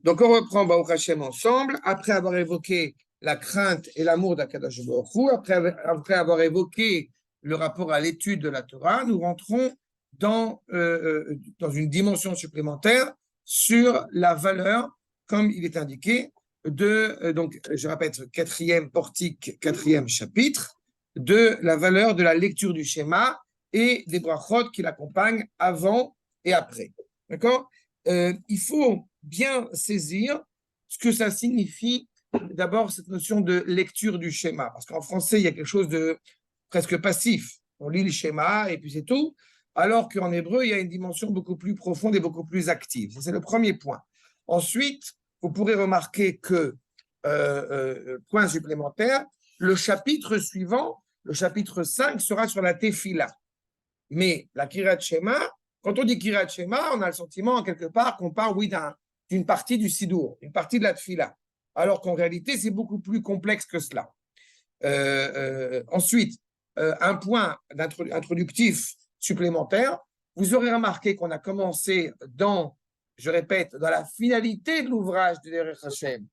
Donc, on reprend Baruch Hashem ensemble, après avoir évoqué la crainte et l'amour d'Akadosh Baruch Hu, après avoir évoqué le rapport à l'étude de la Torah, nous rentrons dans une dimension supplémentaire sur la valeur, comme il est indiqué, donc, je répète, quatrième portique, quatrième chapitre, de la valeur de la lecture du schéma et des brachot qui l'accompagnent avant et après. D'accord? Il faut bien saisir ce que ça signifie, d'abord, cette notion de lecture du schéma. Parce qu'en français, il y a quelque chose de presque passif. On lit le schéma et puis c'est tout. Alors qu'en hébreu, il y a une dimension beaucoup plus profonde et beaucoup plus active. C'est le premier point. Ensuite, vous pourrez remarquer que, point supplémentaire, le chapitre suivant, le chapitre 5, sera sur la tefila. Mais la Kirat Shema, quand on dit Kirat Shema, on a le sentiment, quelque part, qu'on parle, oui, d'une partie du Sidour, une partie de la Tfila. Alors qu'en réalité, c'est beaucoup plus complexe que cela. Ensuite, un point introductif supplémentaire, vous aurez remarqué qu'on a commencé je répète, dans la finalité de l'ouvrage de Derech Hashem,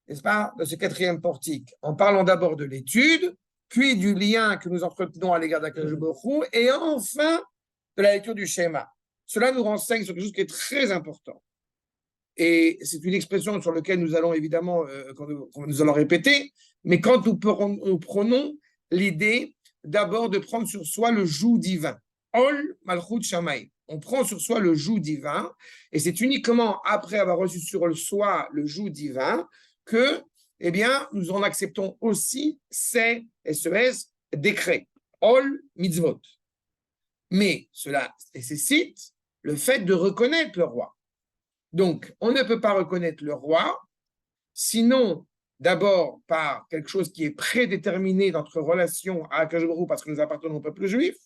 n'est-ce pas, de ce quatrième portique, en parlant d'abord de l'étude, puis du lien que nous entretenons à l'égard d'Akadosh Baruch Hu, et enfin de la lecture du schéma. Cela nous renseigne sur quelque chose qui est très important. Et c'est une expression sur laquelle nous allons évidemment, nous allons répéter, mais quand nous prenons l'idée d'abord de prendre sur soi le joug divin. Ol Malchut Shamayim. On prend sur soi le joug divin, et c'est uniquement après avoir reçu sur soi le joug divin que, eh bien, nous en acceptons aussi ces SES décrets. Ol Mitzvot. Mais cela nécessite le fait de reconnaître le roi. Donc, on ne peut pas reconnaître le roi, sinon d'abord par quelque chose qui est prédéterminé dans notre relation à Akadosh Baruch Hu parce que nous appartenons au peuple juif.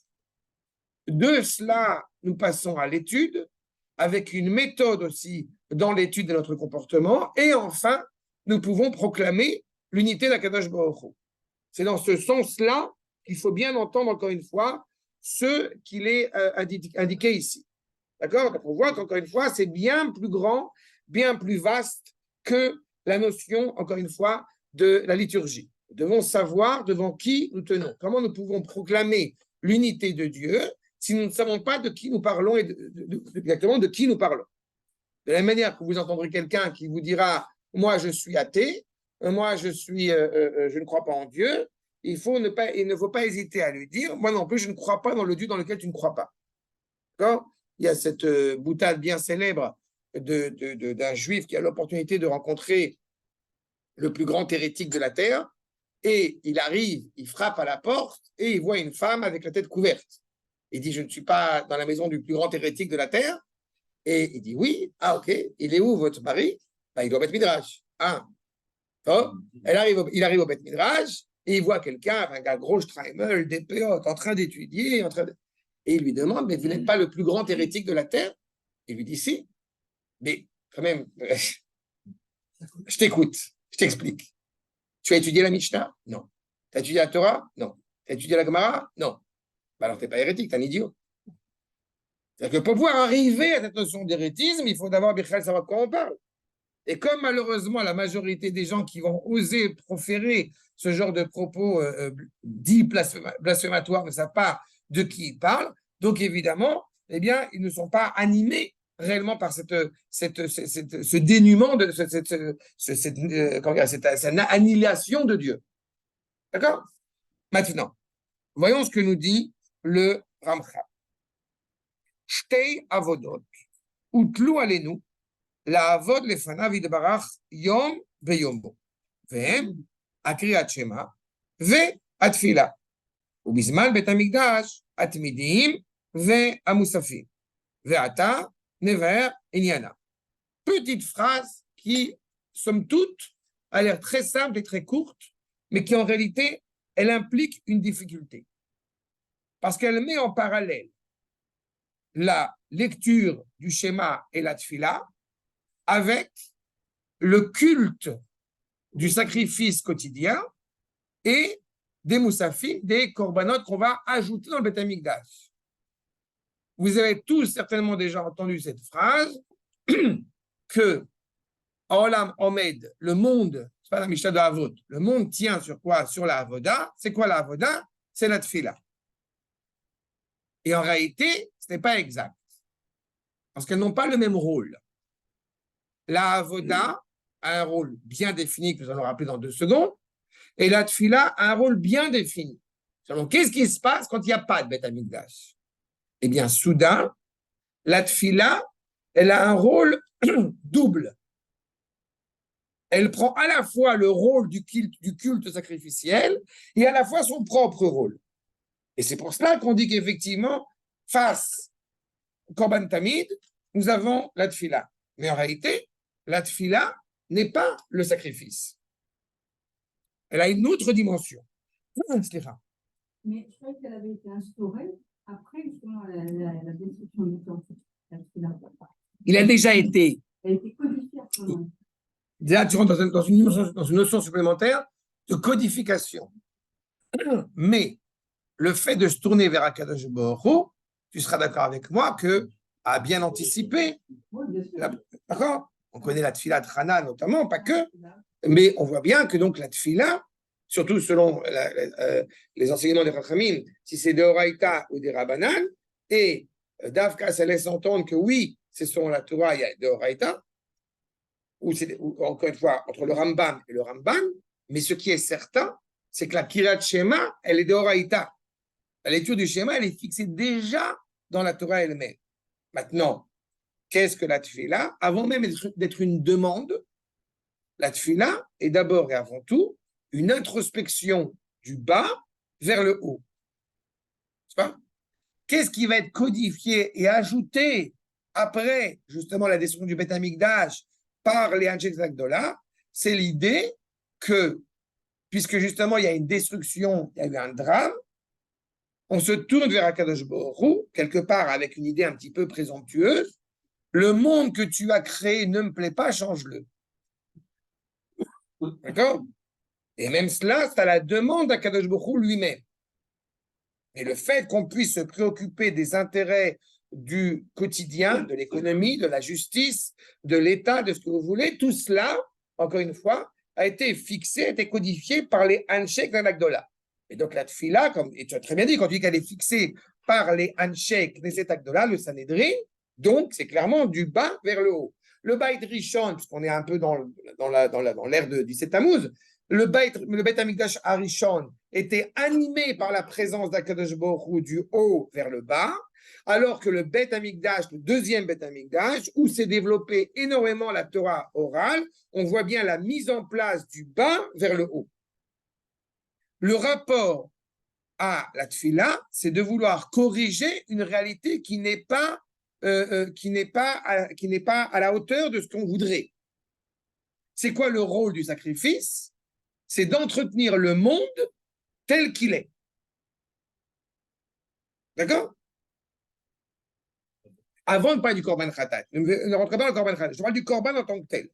De cela, nous passons à l'étude, avec une méthode aussi dans l'étude de notre comportement. Et enfin, nous pouvons proclamer l'unité d'Akadosh Baruch Hu. C'est dans ce sens-là qu'il faut bien entendre encore une fois ce qu'il est indiqué ici. D'accord? On voit qu'encore une fois, c'est bien plus grand, bien plus vaste que la notion, encore une fois, de la liturgie. Nous devons savoir devant qui nous tenons. Comment nous pouvons proclamer l'unité de Dieu si nous ne savons pas de qui nous parlons et exactement de qui nous parlons. De la même manière que vous entendrez quelqu'un qui vous dira « moi je suis athée, moi je ne crois pas en Dieu », il ne faut pas hésiter à lui dire « moi non plus je ne crois pas dans le Dieu dans lequel tu ne crois pas ». D'accord? Il y a cette boutade bien célèbre d'un juif qui a l'opportunité de rencontrer le plus grand hérétique de la terre, et il arrive, il frappe à la porte, et il voit une femme avec la tête couverte. Il dit, je ne suis pas dans la maison du plus grand hérétique de la terre, et il dit, oui, ah ok, il est où votre mari? Ben, il doit au Beth Midrash. Ah, oh, il arrive au Beth Midrash, et il voit quelqu'un, un gars gros, Streimel, des péotes, en train d'étudier, et il lui demande, mais vous n'êtes pas le plus grand hérétique de la terre? Il lui dit, si, mais quand même, je t'écoute, je t'explique. Tu as étudié la Mishnah? Non. Tu as étudié la Torah? Non. Tu as étudié la Gemara? Non. Ben alors, tu n'es pas hérétique, tu es un idiot. C'est-à-dire que pour pouvoir arriver à cette notion d'hérétisme, il faut d'abord savoir de quoi on parle. Et comme malheureusement la majorité des gens qui vont oser proférer ce genre de propos dits blasphématoires ne savent pas de qui ils parlent, donc évidemment, eh bien, ils ne sont pas animés réellement par ce dénuement, cette annihilation de Dieu. D'accord? Maintenant, voyons ce que nous dit le Ramchal. Shtei avodot, utlu alenu, לעבוד לפניו יתברך יום ויום בו, והם הקריאת שמע והתפילה, ובזמן בית המקדש התמידיים והמוספים, ועתה נבהר עניינה. Petite phrase qui, somme toute, a l'air très simple et très courte, mais qui en réalité, elle implique une difficulté. Parce qu'elle met en parallèle la lecture du schéma et la tfila avec le culte du sacrifice quotidien et des moussafim, des korbanot qu'on va ajouter dans le Beth Amikdash. Vous avez tous certainement déjà entendu cette phrase que Olam Omed, le monde, c'est pas la Mishnah de Avot, le monde tient sur quoi? Sur la Avoda. C'est quoi la Avoda? C'est la Tfila. Et en réalité, ce n'est pas exact. Parce qu'elles n'ont pas le même rôle. La Avoda a un rôle bien défini, que nous allons rappeler dans 2 secondes, et la Tfila a un rôle bien défini. Donc, qu'est-ce qui se passe quand il n'y a pas de Beth Amikdash? Eh bien, soudain, la Tfila, elle a un rôle double. Elle prend à la fois le rôle du culte sacrificiel et à la fois son propre rôle. Et c'est pour cela qu'on dit qu'effectivement, face au Korban Tamid, nous avons la Tfila. Mais en réalité, la Tfila n'est pas le sacrifice. Elle a une autre dimension. Stéphane. Mais je croyais qu'elle avait été instaurée après justement la destruction du temple. Il a déjà été. Elle a été codifiée. Là, tu rentres dans une notion supplémentaire de codification. Mais le fait de se tourner vers Akadosh Baruch Hu, tu seras d'accord avec moi que a bien anticipé. D'accord? On connaît la Tfila de Hana notamment, pas que, mais on voit bien que donc la Tfila, surtout selon les enseignements des Chachamim, si c'est des Oraïta ou des Rabbanan, et Davka, ça laisse entendre que oui, c'est selon la Torah, il y a des Oraïta, ou encore une fois, entre le Rambam et le Ramban, mais ce qui est certain, c'est que la Kirat Shema, elle est de Oraïta. La lecture du schéma, elle est fixée déjà dans la Torah elle-même. Maintenant, qu'est-ce que la Tfila? Avant même d'être une demande, la Tfila est d'abord et avant tout une introspection du bas vers le haut. Qu'est-ce qui va être codifié et ajouté après, justement, la destruction du Beth Amikdash par les Anshei Agdola? C'est l'idée que, puisque justement il y a une destruction, il y a eu un drame, on se tourne vers Akadosh Baruch Hu, quelque part avec une idée un petit peu présomptueuse. Le monde que tu as créé ne me plaît pas, change-le. D'accord? Et même cela, c'est à la demande d'Akadosh Baruch Hu lui-même. Et le fait qu'on puisse se préoccuper des intérêts du quotidien, de l'économie, de la justice, de l'État, de ce que vous voulez, tout cela, encore une fois, a été fixé, a été codifié par les Anshei Agdola. Et donc la Tfila, et tu as très bien dit, quand tu dis qu'elle est fixée par les Anshei Knesset Agdola, le Sanhedrin, donc c'est clairement du bas vers le haut. Le Beit Rishon, puisqu'on est un peu dans l'ère de 17 Tammuz, le Beit Amikdash Arishon était animé par la présence d'Akadosh Baruch Hu du haut vers le bas, alors que le Beit Amikdash, le deuxième Beit Amikdash, où s'est développée énormément la Torah orale, on voit bien la mise en place du bas vers le haut. Le rapport à la Tfila, c'est de vouloir corriger une réalité qui n'est pas à la hauteur de ce qu'on voudrait. C'est quoi le rôle du sacrifice? C'est d'entretenir le monde tel qu'il est. D'accord? Avant de parler du Korban Khatat, ne rentrez pas dans le Korban Khatat, je parle du Korban en tant que tel.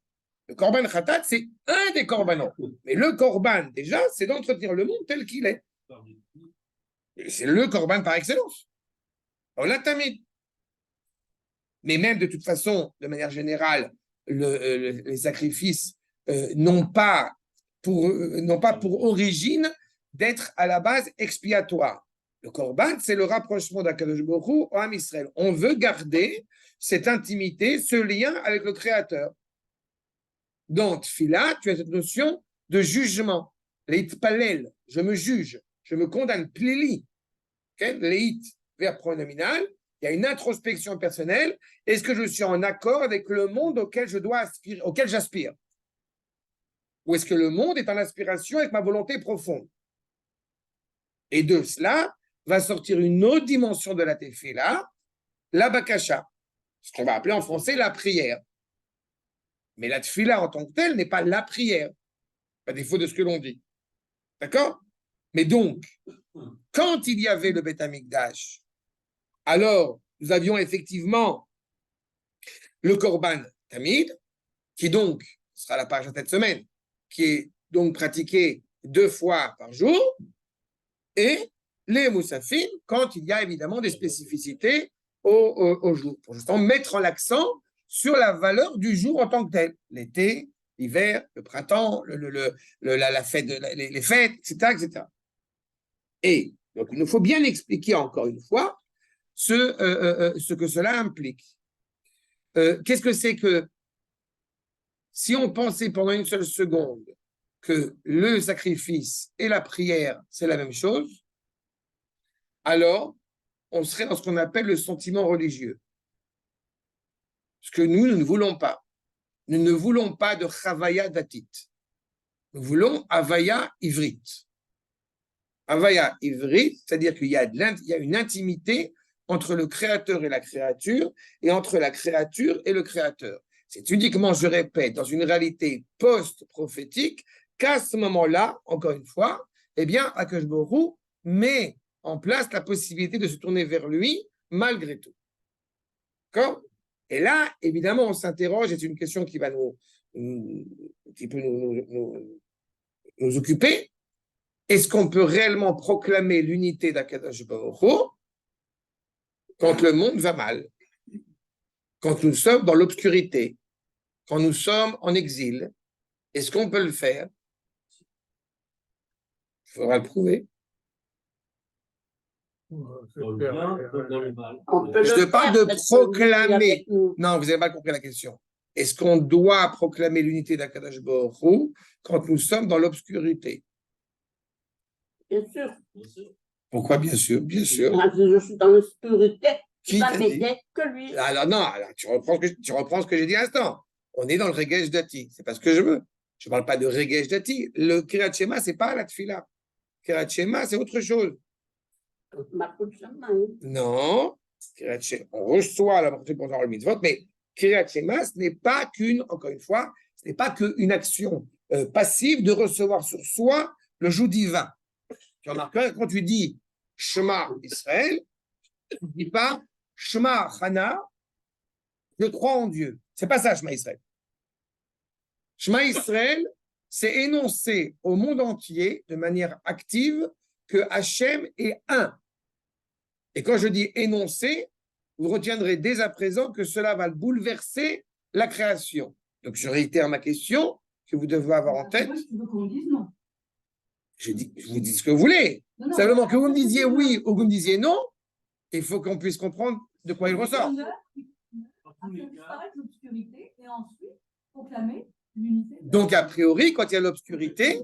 Le Korban Khatat, c'est un des Korbanons. Mais le Korban, déjà, c'est d'entretenir le monde tel qu'il est. C'est le Korban par excellence. Alors là, Tamid. Mais même de toute façon, de manière générale, les sacrifices n'ont pas pour origine d'être à la base expiatoire. Le Korban, c'est le rapprochement d'Akadosh Baruch Hu au Am Israël. On veut garder cette intimité, ce lien avec le Créateur. Dans Tfila, tu as cette notion de jugement. Leit palel, je me juge, je me condamne. Plili, leit, verbe pronominal, il y a une introspection personnelle. Est-ce que je suis en accord avec le monde auquel j'aspire? Ou est-ce que le monde est en aspiration avec ma volonté profonde? Et de cela va sortir une autre dimension de la tefila, la bakasha, ce qu'on va appeler en français la prière. Mais la tefila en tant que telle n'est pas la prière, à défaut de ce que l'on dit. D'accord? Mais donc, quand il y avait le Beth Amikdash, alors nous avions effectivement le Korban Tamid, qui donc sera la page de cette semaine, qui est donc pratiqué 2 fois par jour, et les moussafines, quand il y a évidemment des spécificités au jour, pour justement mettre l'accent sur la valeur du jour en tant que tel. L'été, l'hiver, le printemps, la fête, les fêtes, etc., etc. Et donc, il nous faut bien expliquer encore une fois ce que cela implique. Qu'est-ce que c'est que si on pensait pendant une seule seconde que le sacrifice et la prière, c'est la même chose, alors on serait dans ce qu'on appelle le sentiment religieux. Ce que nous ne voulons pas. Nous ne voulons pas de Chavaya Datit. Nous voulons Havaya Ivrit. Havaya Ivrit, c'est-à-dire qu'il y a une intimité entre le créateur et la créature, et entre la créature et le créateur. C'est uniquement, je répète, dans une réalité post-prophétique, qu'à ce moment-là, encore une fois, eh bien, Akash Borou met en place la possibilité de se tourner vers lui, malgré tout. D'accord ? Et là, évidemment, on s'interroge, et c'est une question qui va qui peut nous occuper. Est-ce qu'on peut réellement proclamer l'unité d'Akadosh Baruch Hu quand le monde va mal, quand nous sommes dans l'obscurité, quand nous sommes en exil? Est-ce qu'on peut le faire? Il faudra le prouver. Dans le bien comme dans le mal. Je te parle de proclamer. Non, vous n'avez pas compris la question. Est-ce qu'on doit proclamer l'unité d'Akadosh Baruch Hu quand nous sommes dans l'obscurité? Bien sûr. Bien sûr. Pourquoi bien sûr? Bien sûr. Je suis dans l'obscurité. Qui Ça t'a dit? m'aidait que lui. Alors non, alors, tu reprends ce que j'ai dit à l'instant. On est dans le Regesh Dati. C'est pas ce que je veux. Je ne parle pas de Regesh Dati. Le Kirat Shema, ce n'est pas la Tfila. Kirat Shema, c'est autre chose. Non. Kirat Shema, on reçoit la mortalité pour le mitzvot, mais Kirat Shema, ce n'est pas qu'une, encore une fois, ce n'est pas qu'une action passive de recevoir sur soi le joug divin. Tu remarques, quand tu dis Shema Israël, tu ne dis pas Shema Hana, je crois en Dieu. C'est pas ça, Shema Israël. Shema Israël, c'est énoncer au monde entier de manière active que Hachem est un. Et quand je dis énoncer, vous retiendrez dès à présent que cela va bouleverser la création. Donc je réitère ma question que vous devez avoir en tête. Tu veux qu'on dise non? Je vous dis ce que vous voulez. Non, Simplement que vous me disiez oui ou que vous me disiez non, il faut qu'on puisse comprendre de quoi il ressort. Disparaître l'obscurité et ensuite proclamer l'unité. Donc, a priori, quand il y a l'obscurité,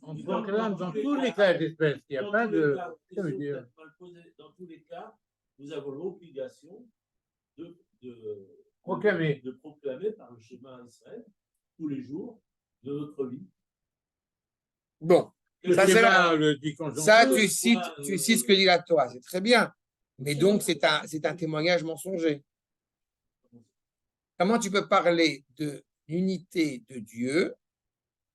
On proclame dans tous les cas d'espèce. Il n'y a pas de. Dans tous les cas, nous avons l'obligation de Proclamer. de proclamer par le schéma Israël tous les jours de notre vie. bon, ça, c'est schéma le dit conjoncture. ça tu cites ce que dit la Torah, c'est très bien. Mais donc, c'est un témoignage mensonger. Comment tu peux parler de l'unité de Dieu?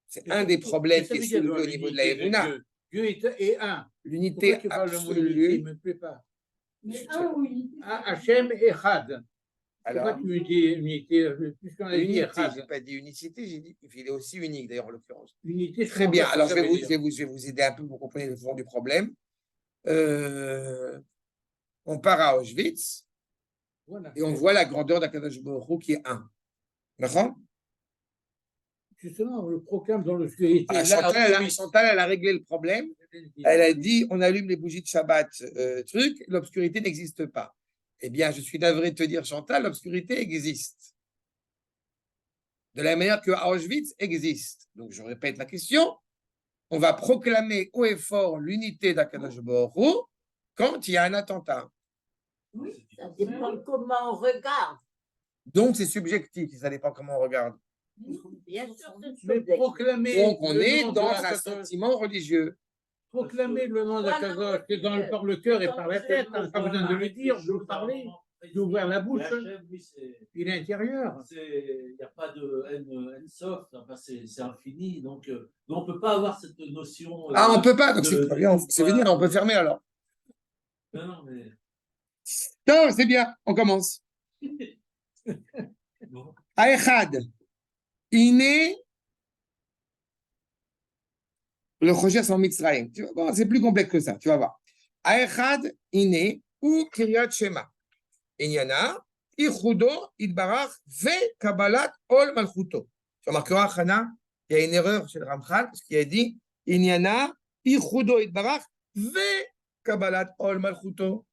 C'est un des problèmes qui est soulevé au niveau de la Evuna. Dieu est un. L'unité Pourquoi tu parles de mon unité? Il absolue. ne me plaît pas. Mais un ou unité. Hachem Echad. Pourquoi Alors, tu me dis unité? Puisqu'on a dit unité, je Echad. n'ai pas dit unicité, j'ai dit qu'il est aussi unique, d'ailleurs, en l'occurrence. Unité, Très bien. Alors, je ça vais veut dire. vous aider un peu pour comprendre le fond du problème. On part à Auschwitz Voilà. et on voit la grandeur d'Akadosh Baruch Hu qui est un. D'accord? Justement, on le proclame dans l'obscurité. Ah, Chantal, elle a réglé le problème. Elle a dit on allume les bougies de Shabbat, l'obscurité n'existe pas. Eh bien, je suis navré de te dire, Chantal, l'obscurité existe. De la manière que Auschwitz existe. Donc, je répète la question. On va proclamer haut et fort l'unité d'Akadosh Baruch Hu quand il y a un attentat. Oui, Ça dépend de comment on regarde. Donc, c'est subjectif, ça dépend comment on regarde. Bien sûr, c'est Mais subjectif. proclamer. Donc, on le est nom de dans la un Kadosh. sentiment religieux. Proclamer le nom d'Akadosh, c'est par le cœur et par la tête. On n'a pas besoin de le dire, de le parler, d'ouvrir la bouche. Il est intérieur. Il n'y a pas de haine soft, enfin, c'est infini. Donc, on ne peut pas avoir cette notion. Ah, on ne peut pas, donc c'est très bien. C'est venir, on peut fermer alors. Non, mais. Non, c'est bien, on commence. Bon. Aechad. Iné. Le Rocher sans Mitzrayim. Tu vas voir, c'est plus complexe que ça, tu vas voir. Aechad, Iné, ou Kiryat Shema. Il y en a, Ichudo, Idbarach, Ve Kabbalat Ol Malchuto. Tu remarqueras, Hana, il y a une erreur chez le Ramchal, parce qu'il a dit Inyana, Ichudo, Idbarach, Ve Kabbalat Ol Malchuto.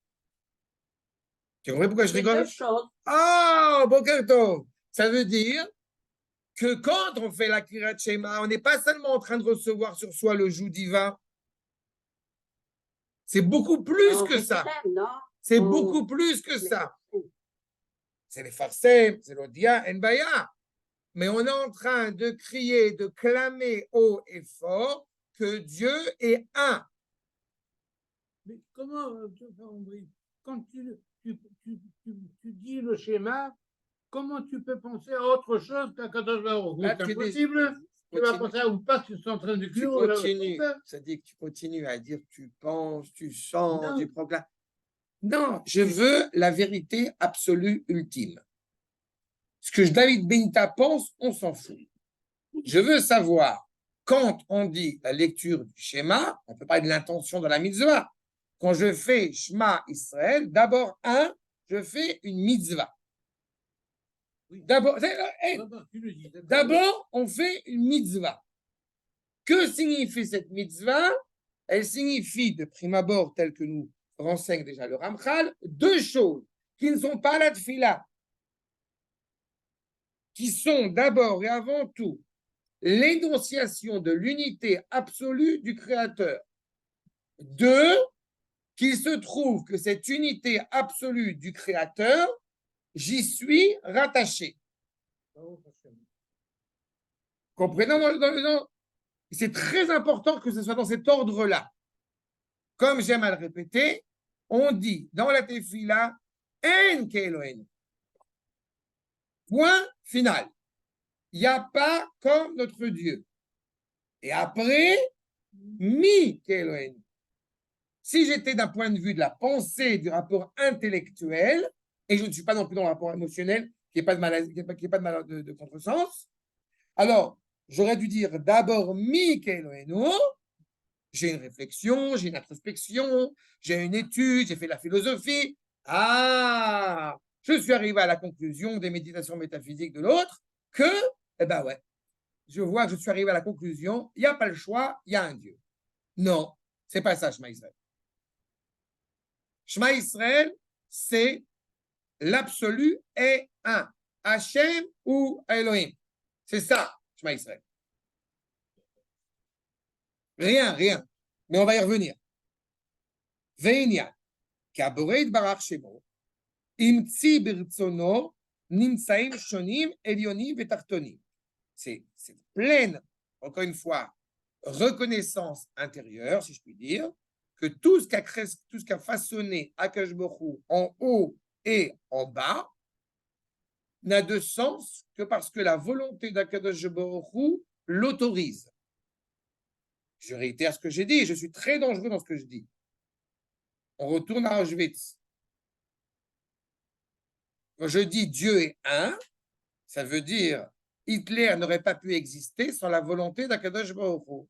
Tu comprends pourquoi je C'est rigole? deux choses. Ah, Boker Tov. Ça veut dire que quand on fait la Kirat Shema, on n'est pas seulement en train de recevoir sur soi le joug divin. C'est beaucoup plus On que ça. réclame, non? C'est On- beaucoup plus que ça. C'est les farsem, c'est l'odia, enbaya. Mais on est en train de crier, de clamer haut et fort que Dieu est un. Mais comment, André, quand tu dis le schéma, comment tu peux penser à autre chose qu'à Kadosh Baruch Hu? Là, C'est tu impossible. Tu vas penser à ou pas, tu es en train de Tu cuire. continues. Ça dit que tu continues à dire tu penses, tu sens, Non. tu proclames. Non, je veux la vérité absolue ultime. Ce que David Benita pense, on s'en fout. Je veux savoir, quand on dit la lecture du schéma, on peut parler de l'intention de la mitzvah. Quand je fais Shema Israël, d'abord, je fais une mitzvah. D'abord, Tu le dis. d'abord, on fait une mitzvah. Que signifie cette mitzvah? Elle signifie, de prime abord, tel que nous renseigne déjà le Ramchal, deux choses qui ne sont pas la tfila, qui sont d'abord et avant tout l'énonciation de l'unité absolue du Créateur. Deux, qu'il se trouve que cette unité absolue du Créateur, j'y suis rattaché. Comprenez? Non. C'est très important que ce soit dans cet ordre-là. Comme j'aime à le répéter, on dit dans la tefila, En Kelohen. Point final. Il n'y a pas comme notre Dieu. Et après, Mi Kelohen. Si j'étais d'un point de vue de la pensée, du rapport intellectuel, et je ne suis pas non plus dans le rapport émotionnel, qui n'est pas de maladie, qui est pas de contresens, alors j'aurais dû dire d'abord Mi Kelohenu. J'ai une réflexion, j'ai une introspection, j'ai une étude, j'ai fait la philosophie. Ah, je suis arrivé à la conclusion des méditations métaphysiques de l'autre que, eh ben ouais, je vois que je suis arrivé à la conclusion, il n'y a pas le choix, il y a un Dieu. Non, c'est pas ça, Shema Israël. Shema Israël, c'est l'absolu est un. Hachem ou Elohim. C'est ça, Shema Israël. Rien. Mais on va y revenir. Ve'inyan, k'aborei barach shemo, imtzi birtzono, nimtsaim shonim, elyonim ve'tartonim. C'est pleine, encore une fois, reconnaissance intérieure, si je puis dire, que tout ce qu'a façonné Akadosh Baruch Hu en haut et en bas n'a de sens que parce que la volonté d'Akadosh Baruch Hu l'autorise. Je réitère ce que j'ai dit, je suis très dangereux dans ce que je dis. On retourne à Auschwitz. Quand je dis Dieu est un, ça veut dire Hitler n'aurait pas pu exister sans la volonté d'Akadosh Baruch Hu.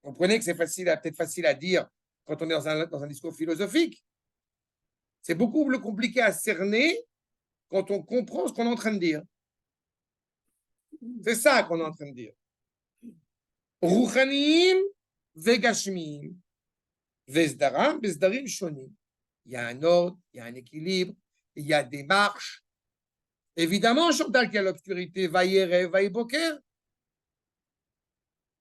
Vous comprenez que c'est peut-être facile à dire quand on est dans un discours philosophique. C'est beaucoup plus compliqué à cerner quand on comprend ce qu'on est en train de dire. C'est ça qu'on est en train de dire. Ruchanim vegashmim vezdaram bezdarim shonim. Il y a un ordre, il y a un équilibre, il y a des marches. Évidemment, Chantal, qu'il y a l'obscurité, vaïerev, vaïboker.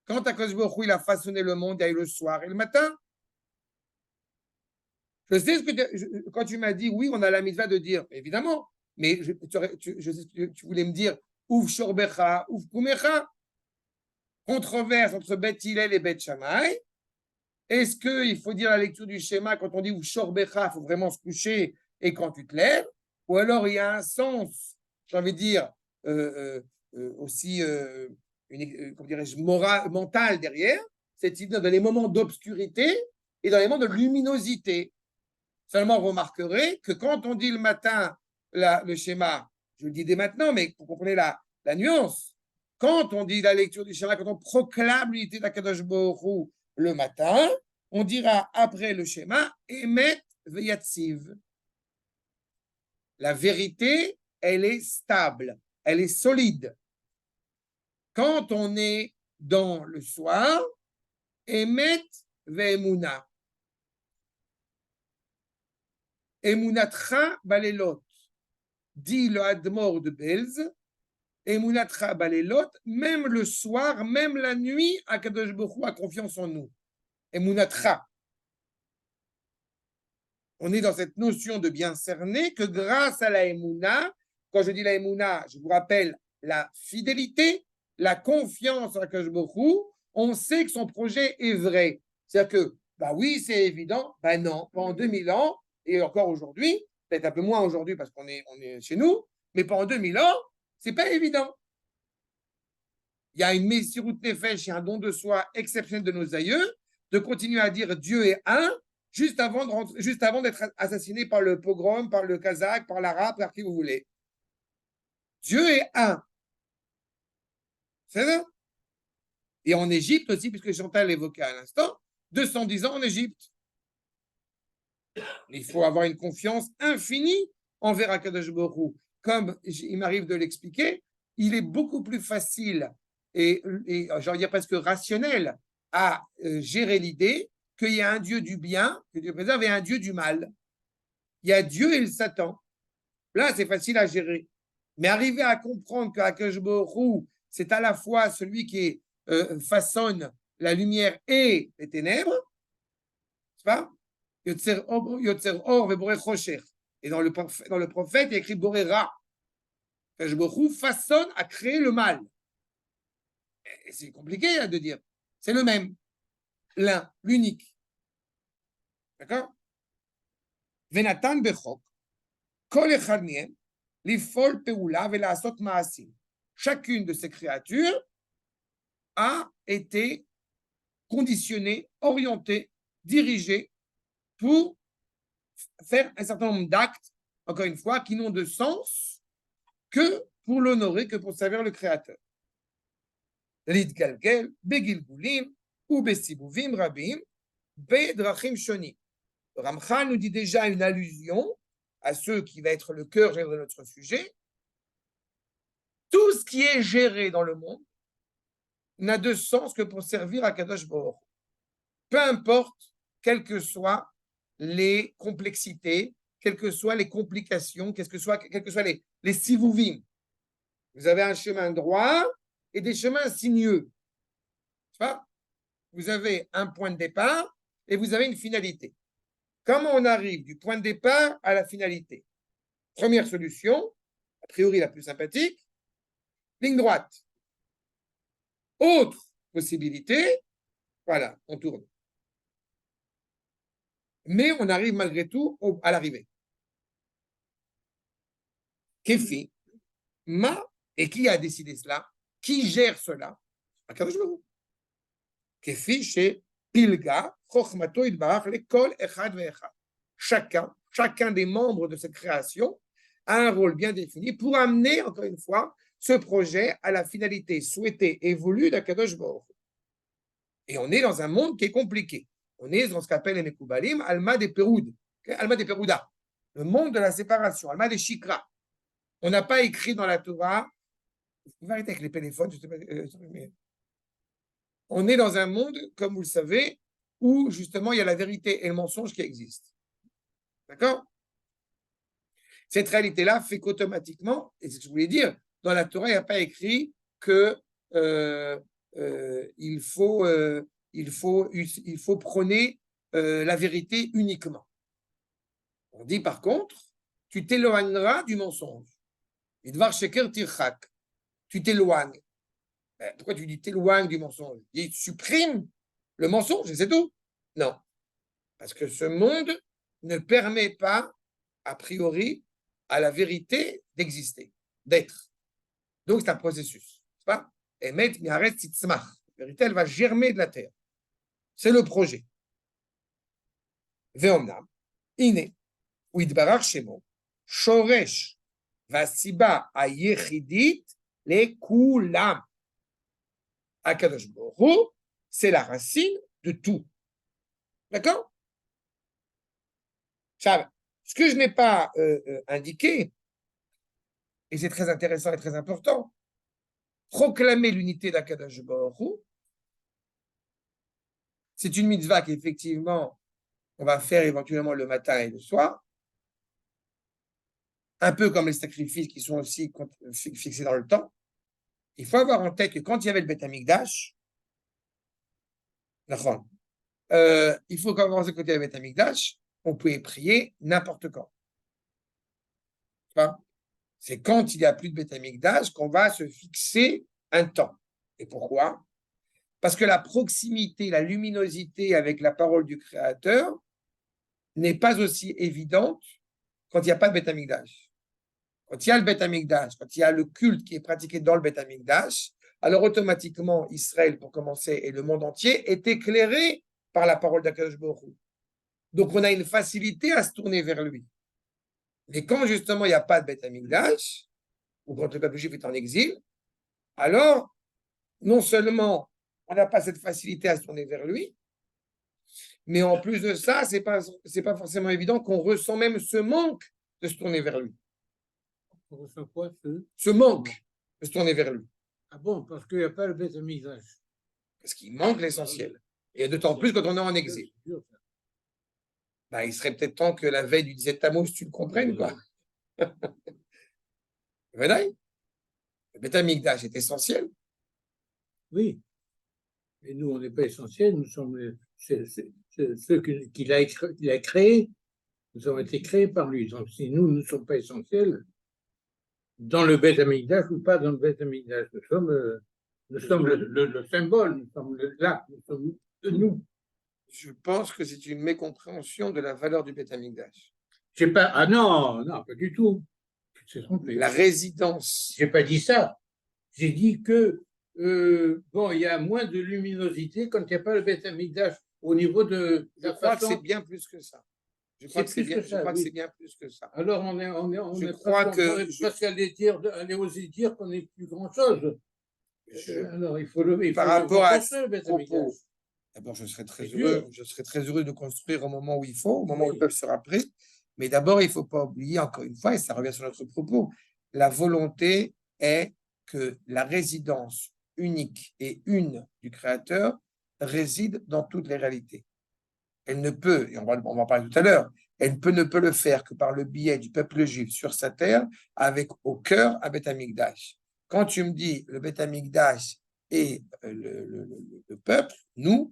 Quand Akadosh Baruch Hu, il a façonné le monde, il y a eu le soir et le matin. Je sais ce que quand tu m'as dit, oui, on a la mitzvah de dire, évidemment, mais tu voulais me dire, ouf shorbecha, ouf kumecha, controverse entre Beth Hillel et Beth Shammai. Est-ce qu'il faut dire la lecture du schéma quand on dit ouf shorbecha, il faut vraiment se coucher et quand tu te lèves, ou alors il y a un sens, j'ai envie de dire, aussi, comment dirais-je, mental derrière, cette idée dans les moments d'obscurité et dans les moments de luminosité. Seulement, vous remarquerez que quand on dit le matin le schéma, je le dis dès maintenant, mais vous comprenez la nuance, quand on dit la lecture du schéma, quand on proclame l'unité d'Akadosh Baruch Hu le matin, on dira après le schéma, Emet veyatziv. La vérité, elle est stable, elle est solide. Quand on est dans le soir, Emet ve'emuna. Emunatra balelot, dit le Admor de Belz, Emunatra balelot, même le soir, même la nuit, Akadosh Baruch Hu a confiance en nous. Emunatra. On est dans cette notion de bien cerner que grâce à la Emouna, quand je dis la Emouna, je vous rappelle la fidélité, la confiance en Akadosh Baruch Hu, on sait que son projet est vrai. C'est-à-dire que, bah oui, c'est évident, bah non, pendant 2000 ans, et encore aujourd'hui, peut-être un peu moins aujourd'hui parce qu'on est chez nous, mais pendant 2000 ans, c'est pas évident. Il y a une Messirut Nefesh, il y a un don de soi exceptionnel de nos aïeux, de continuer à dire Dieu est un, juste avant d'être assassiné par le pogrom, par le kazakh, par l'arabe, par qui vous voulez. Dieu est un. C'est ça? Et en Égypte aussi, puisque Chantal l'évoquait à l'instant, 210 ans en Égypte. Il faut avoir une confiance infinie envers Akadosh Baruch Hu. Comme il m'arrive de l'expliquer, il est beaucoup plus facile et j'allais dire presque rationnel à gérer l'idée qu'il y a un Dieu du bien, que Dieu préserve, et un Dieu du mal. Il y a Dieu et le Satan. Là, c'est facile à gérer. Mais arriver à comprendre qu'Akadosh Baruch Hu, c'est à la fois celui qui façonne la lumière et les ténèbres, c'est pas? Yotzer or veborech chosher. Et dans le prophète, il y a écrit Boré Ra. Akadosh Baruch Hu façonne à créer le mal. Et c'est compliqué hein, de dire. C'est le même. L'un, l'unique. D'accord? Venatan bechok, kol echad miem, lifol peula velasot maasim. Chacune de ces créatures a été conditionnée, orientée, dirigée pour faire un certain nombre d'actes, encore une fois, qui n'ont de sens que pour l'honorer, que pour servir le Créateur. Lidgalgel, begilgulim, ou besibuvim rabim, bedrachim shonim. Le Ramchal nous dit déjà une allusion à ce qui va être le cœur de notre sujet. Tout ce qui est géré dans le monde n'a de sens que pour servir à Kadosh Baruch. Peu importe, quelles que soient les complexités, quelles que soient les complications, quelles que soient les sivuvim. Vous avez un chemin droit et des chemins sinueux. Vous avez un point de départ et vous avez une finalité. Comment on arrive du point de départ à la finalité? Première solution, a priori la plus sympathique, ligne droite. Autre possibilité, voilà, on tourne. Mais on arrive malgré tout à l'arrivée. Kefi, ma, et qui a décidé cela? Qui gère cela? Akadosh Baruch Hu. Kefi chez Pilga, Chochmato Idbarach, l'école Echad ve'Echad. Chacun des membres de cette création a un rôle bien défini pour amener, encore une fois, ce projet à la finalité souhaitée et voulue d'Akadosh Baruch Hu. Et on est dans un monde qui est compliqué. On est dans ce qu'appelle les Mekoubalim, Alma des Péroud, Alma des Pérouda, le monde de la séparation, Alma des Shikra. On n'a pas écrit dans la Torah, vous arrêter avec les téléphones, on est dans un monde, comme vous le savez, où justement il y a la vérité et le mensonge qui existent. D'accord? Cette réalité-là fait qu'automatiquement, et c'est ce que je voulais dire, dans la Torah, il n'y a pas écrit que il faut prôner la vérité uniquement. On dit par contre, tu t'éloigneras du mensonge. Idvar sheker tirchak. Tu t'éloignes. Pourquoi tu dis t'éloignes du mensonge? Il supprime le mensonge et c'est tout. Non. Parce que ce monde ne permet pas, a priori, à la vérité d'exister, d'être. Donc c'est un processus. C'est pas? Emet miaret titzmach. La vérité, elle va germer de la terre. C'est le projet. Veomnam, ine, ou idbarach shemo, shoresh, vasiba ayechidit, les kulam. Akadosh Baruch Hu, c'est la racine de tout. D'accord? Ce Ce que je n'ai pas indiqué, et c'est très intéressant et très important, proclamer l'unité d'Akadosh Baruch Hu, c'est une mitzvah qu'effectivement, on va faire éventuellement le matin et le soir, un peu comme les sacrifices qui sont aussi fixés dans le temps. Il faut avoir en tête que quand il y avait le Beth Amikdash, il faut qu'avant quand il y avait le Beth Amikdash, on pouvait prier n'importe quand. C'est quand il n'y a plus de Beth Amikdash qu'on va se fixer un temps. Et pourquoi? Parce que la proximité, la luminosité avec la parole du Créateur n'est pas aussi évidente quand il n'y a pas de Beth Amikdash. Quand il y a le Beth Amikdash, quand il y a le culte qui est pratiqué dans le Beth Amikdash, alors automatiquement, Israël, pour commencer, et le monde entier, est éclairé par la parole d'Akadosh Baruch Hu. Donc, on a une facilité à se tourner vers lui. Mais quand, justement, il n'y a pas de Beth Amikdash, ou quand le peuple juif est en exil, alors, non seulement on n'a pas cette facilité à se tourner vers lui, mais en plus de ça, c'est pas forcément évident qu'on ressent même ce manque de se tourner vers lui. On ressent quoi, Ce manque de se tourner vers lui. Ah bon, parce qu'il n'y a pas le Beth Amikdash. Parce qu'il manque l'essentiel. Et d'autant plus quand on est en exil. Ben, il serait peut-être temps que la veille du 17 Tammuz, tu le comprennes, quoi. Le Beth Amikdash est essentiel. Oui. Et nous, on n'est pas essentiels. Nous sommes ceux qu'il a créés. Nous avons été créés par lui. Donc, si nous ne sommes pas essentiels, dans le Beth Amikdash ou pas dans le Beth Amikdash, nous sommes le symbole, nous sommes là, nous sommes nous. Je pense que c'est une mécompréhension de la valeur du Beth Amikdash. Ah non, pas du tout. Tu t'es trompé. La résidence. J'ai pas dit ça. J'ai dit que il y a moins de luminosité quand il n'y a pas le Beth Amikdash au niveau de Je la crois façon. que c'est bien plus que ça. Je crois que c'est bien plus que ça. Alors on est presque aller oser dire qu'on n'est plus grand chose. Alors il faut par rapport à ce propos. D'abord, je serais très heureux de construire au moment où il faut, au moment où le peuple sera prêt. Mais d'abord, il ne faut pas oublier, encore une fois, et ça revient sur notre propos, la volonté est que la résidence unique et une du Créateur réside dans toutes les réalités. Elle ne peut, et on va en parler tout à l'heure, elle ne peut le faire que par le biais du peuple juif sur sa terre, avec au cœur un Beth Amikdash. Quand tu me dis le Beth Amikdash et le peuple, nous,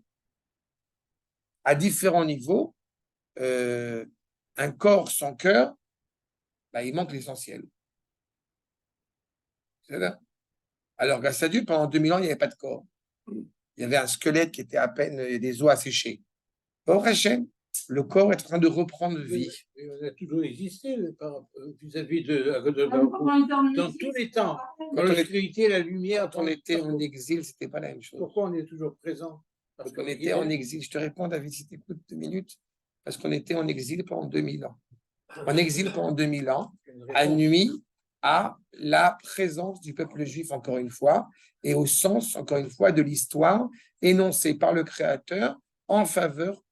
à différents niveaux, un corps sans cœur, il manque l'essentiel. C'est là. Alors, grâce à Dieu, pendant 2000 ans, il n'y avait pas de corps. Il y avait un squelette qui était à peine des os asséchés. Au Hachem, le corps est en train de reprendre vie. Et on a toujours existé vis-à-vis de dans tous les temps. Dans l'obscurité, la lumière. Quand on était en exil, c'était pas la même chose. Pourquoi on est toujours présent? Parce qu'on était en exil. Je te réponds, David, si tu écoutes 2 minutes. Parce qu'on était en exil pendant 2000 ans. En exil pendant 2000 ans, à nuit à la présence du peuple juif, encore une fois, et au sens, encore une fois, de l'histoire énoncée par le Créateur en faveur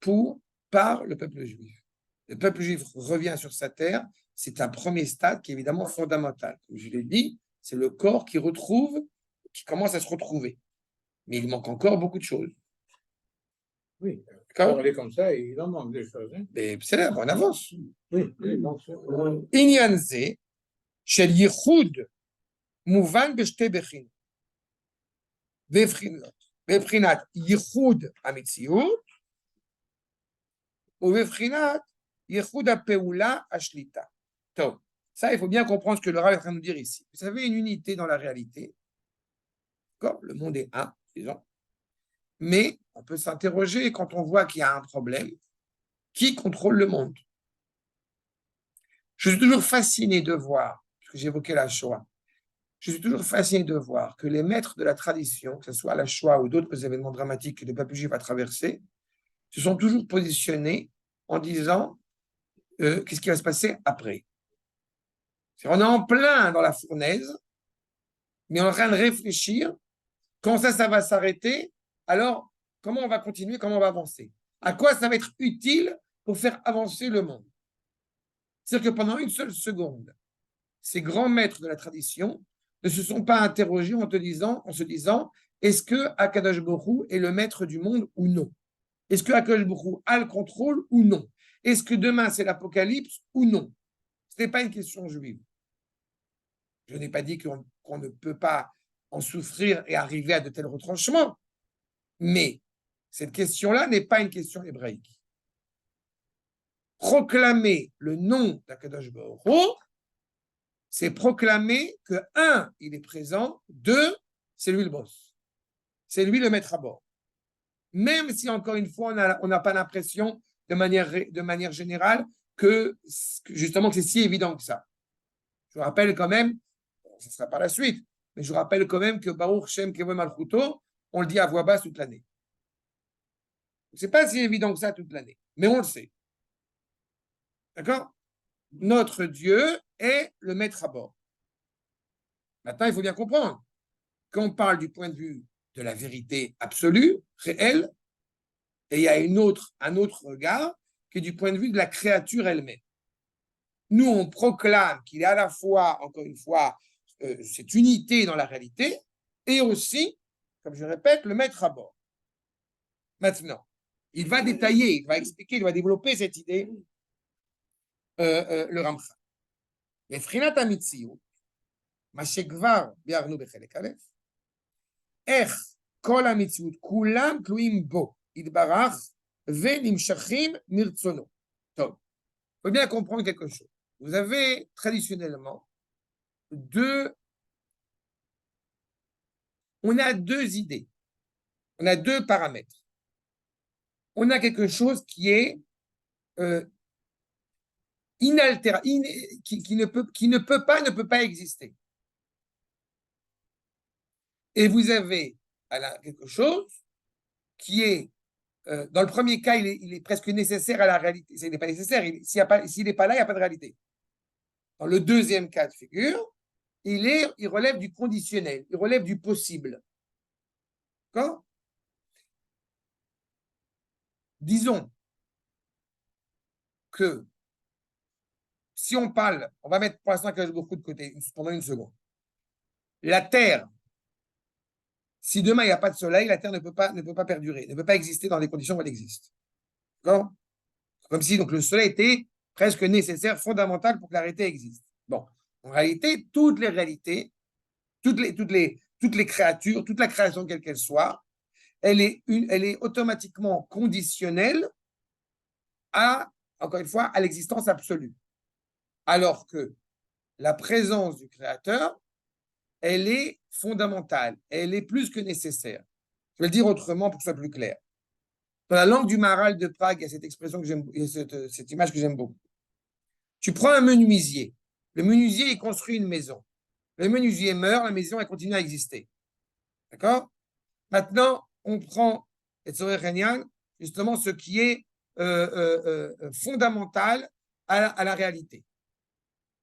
par le peuple juif. Le peuple juif revient sur sa terre, c'est un premier stade qui est évidemment fondamental. Comme je l'ai dit, c'est le corps qui commence à se retrouver. Mais il manque encore beaucoup de choses. Oui, parler comme ça, il en manque des choses. Hein. Mais c'est là, on avance. Oui, Inyan ze, shel yichud, mouvan b'shte bechin. בבחינת ייחוד המציאות ובבחינת ייחוד הפעולה השליטה. טוב, ça, il faut bien comprendre ce que le Rav est en train de nous dire ici. Vous savez, une unité dans la réalité. D'accord ? Le monde est un, disons. Mais on peut s'interroger quand on voit qu'il y a un problème. Qui contrôle le monde ? Je suis toujours fasciné de voir, parce que j'évoquais la Shoah, je suis toujours fasciné de voir que les maîtres de la tradition, que ce soit la Shoah ou d'autres événements dramatiques que le peuple juif a traversés, se sont toujours positionnés en disant qu'est-ce qui va se passer après. On est en plein dans la fournaise, mais on est en train de réfléchir quand ça va s'arrêter, alors comment on va continuer, comment on va avancer, à quoi ça va être utile pour faire avancer le monde. C'est-à-dire que pendant une seule seconde, ces grands maîtres de la tradition ne se sont pas interrogés en se disant, est-ce que Akadosh Baruch Hu est le maître du monde ou non? Est-ce que Akadosh Baruch Hu a le contrôle ou non? Est-ce que demain c'est l'apocalypse ou non? Ce n'est pas une question juive. Je n'ai pas dit qu'on ne peut pas en souffrir et arriver à de tels retranchements, mais cette question-là n'est pas une question hébraïque. Proclamer le nom d'Akadosh Baruch Hu, c'est proclamer que, un, il est présent, deux, c'est lui le boss. C'est lui le maître à bord. Même si, encore une fois, on n'a pas l'impression, de manière générale, que justement, que c'est si évident que ça. Je vous rappelle quand même, ce sera par la suite, mais je vous rappelle quand même que Baruch Shem Kevod Malchuto, on le dit à voix basse toute l'année. Ce n'est pas si évident que ça toute l'année, mais on le sait. D'accord? Notre Dieu est le maître à bord. Maintenant, il faut bien comprendre, quand on parle du point de vue de la vérité absolue, réelle, et il y a un autre regard qui est du point de vue de la créature elle-même. Nous, on proclame qu'il est à la fois, encore une fois, cette unité dans la réalité, et aussi, comme je répète, le mettre à bord. Maintenant, il va détailler, il va expliquer, il va développer cette idée, le Ramchal. מבחינת המציאות, מה שכבר ביארנו בחלק א', איך כל המציאות, כולם תלויים בו, יתברך, ונמשכים מרצונו. טוב, il faut bien comprendre quelque chose. Vous avez traditionnellement on a deux idées, on a deux paramètres. On a quelque chose qui est inaltérable, qui ne peut pas exister. Et vous avez quelque chose qui est, dans le premier cas, il est presque nécessaire à la réalité. Il n'est pas nécessaire, s'il n'est pas là, il n'y a pas de réalité. Dans le deuxième cas de figure, il relève du conditionnel, il relève du possible. D'accord? Disons que si on parle, on va mettre pour l'instant que j'ai beaucoup de côté pendant une seconde. La Terre, si demain il n'y a pas de soleil, la Terre ne peut pas perdurer, ne peut pas exister dans les conditions où elle existe. D'accord? Comme si donc le soleil était presque nécessaire, fondamental pour que la réalité existe. Bon, en réalité, toutes les réalités, toutes les créatures, toute la création quelle qu'elle soit, elle est automatiquement conditionnelle à, encore une fois, à l'existence absolue. Alors que la présence du Créateur, elle est fondamentale, elle est plus que nécessaire. Je vais le dire autrement pour que ce soit plus clair. Dans la langue du Maharal de Prague, il y a cette expression que j'aime, cette image que j'aime beaucoup. Tu prends un menuisier. Le menuisier, il construit une maison. Le menuisier meurt, la maison, elle continue à exister. D'accord? Maintenant, on prend, justement, ce qui est fondamental à la réalité.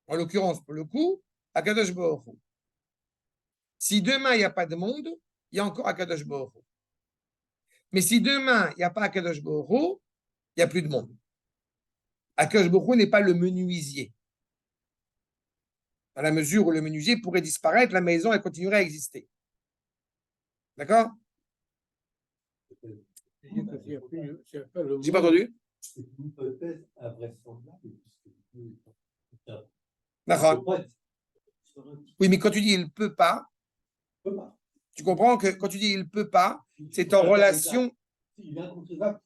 En l'occurrence, pour le coup, Akadosh Baruch Hu. Si demain, il n'y a pas de monde, il y a encore Akadosh Baruch Hu. Mais si demain, il n'y a pas Akadosh Baruch Hu, il n'y a plus de monde. Akadosh Baruch Hu n'est pas le menuisier. Dans la mesure où le menuisier pourrait disparaître, la maison, elle continuerait à exister. D'accord? J'ai pas entendu? C'est une hypothèse invraisemblable. D'accord. Oui, mais quand tu dis il ne peut pas, tu comprends que quand tu dis il ne peut pas, c'est en relation. Il est inconcevable.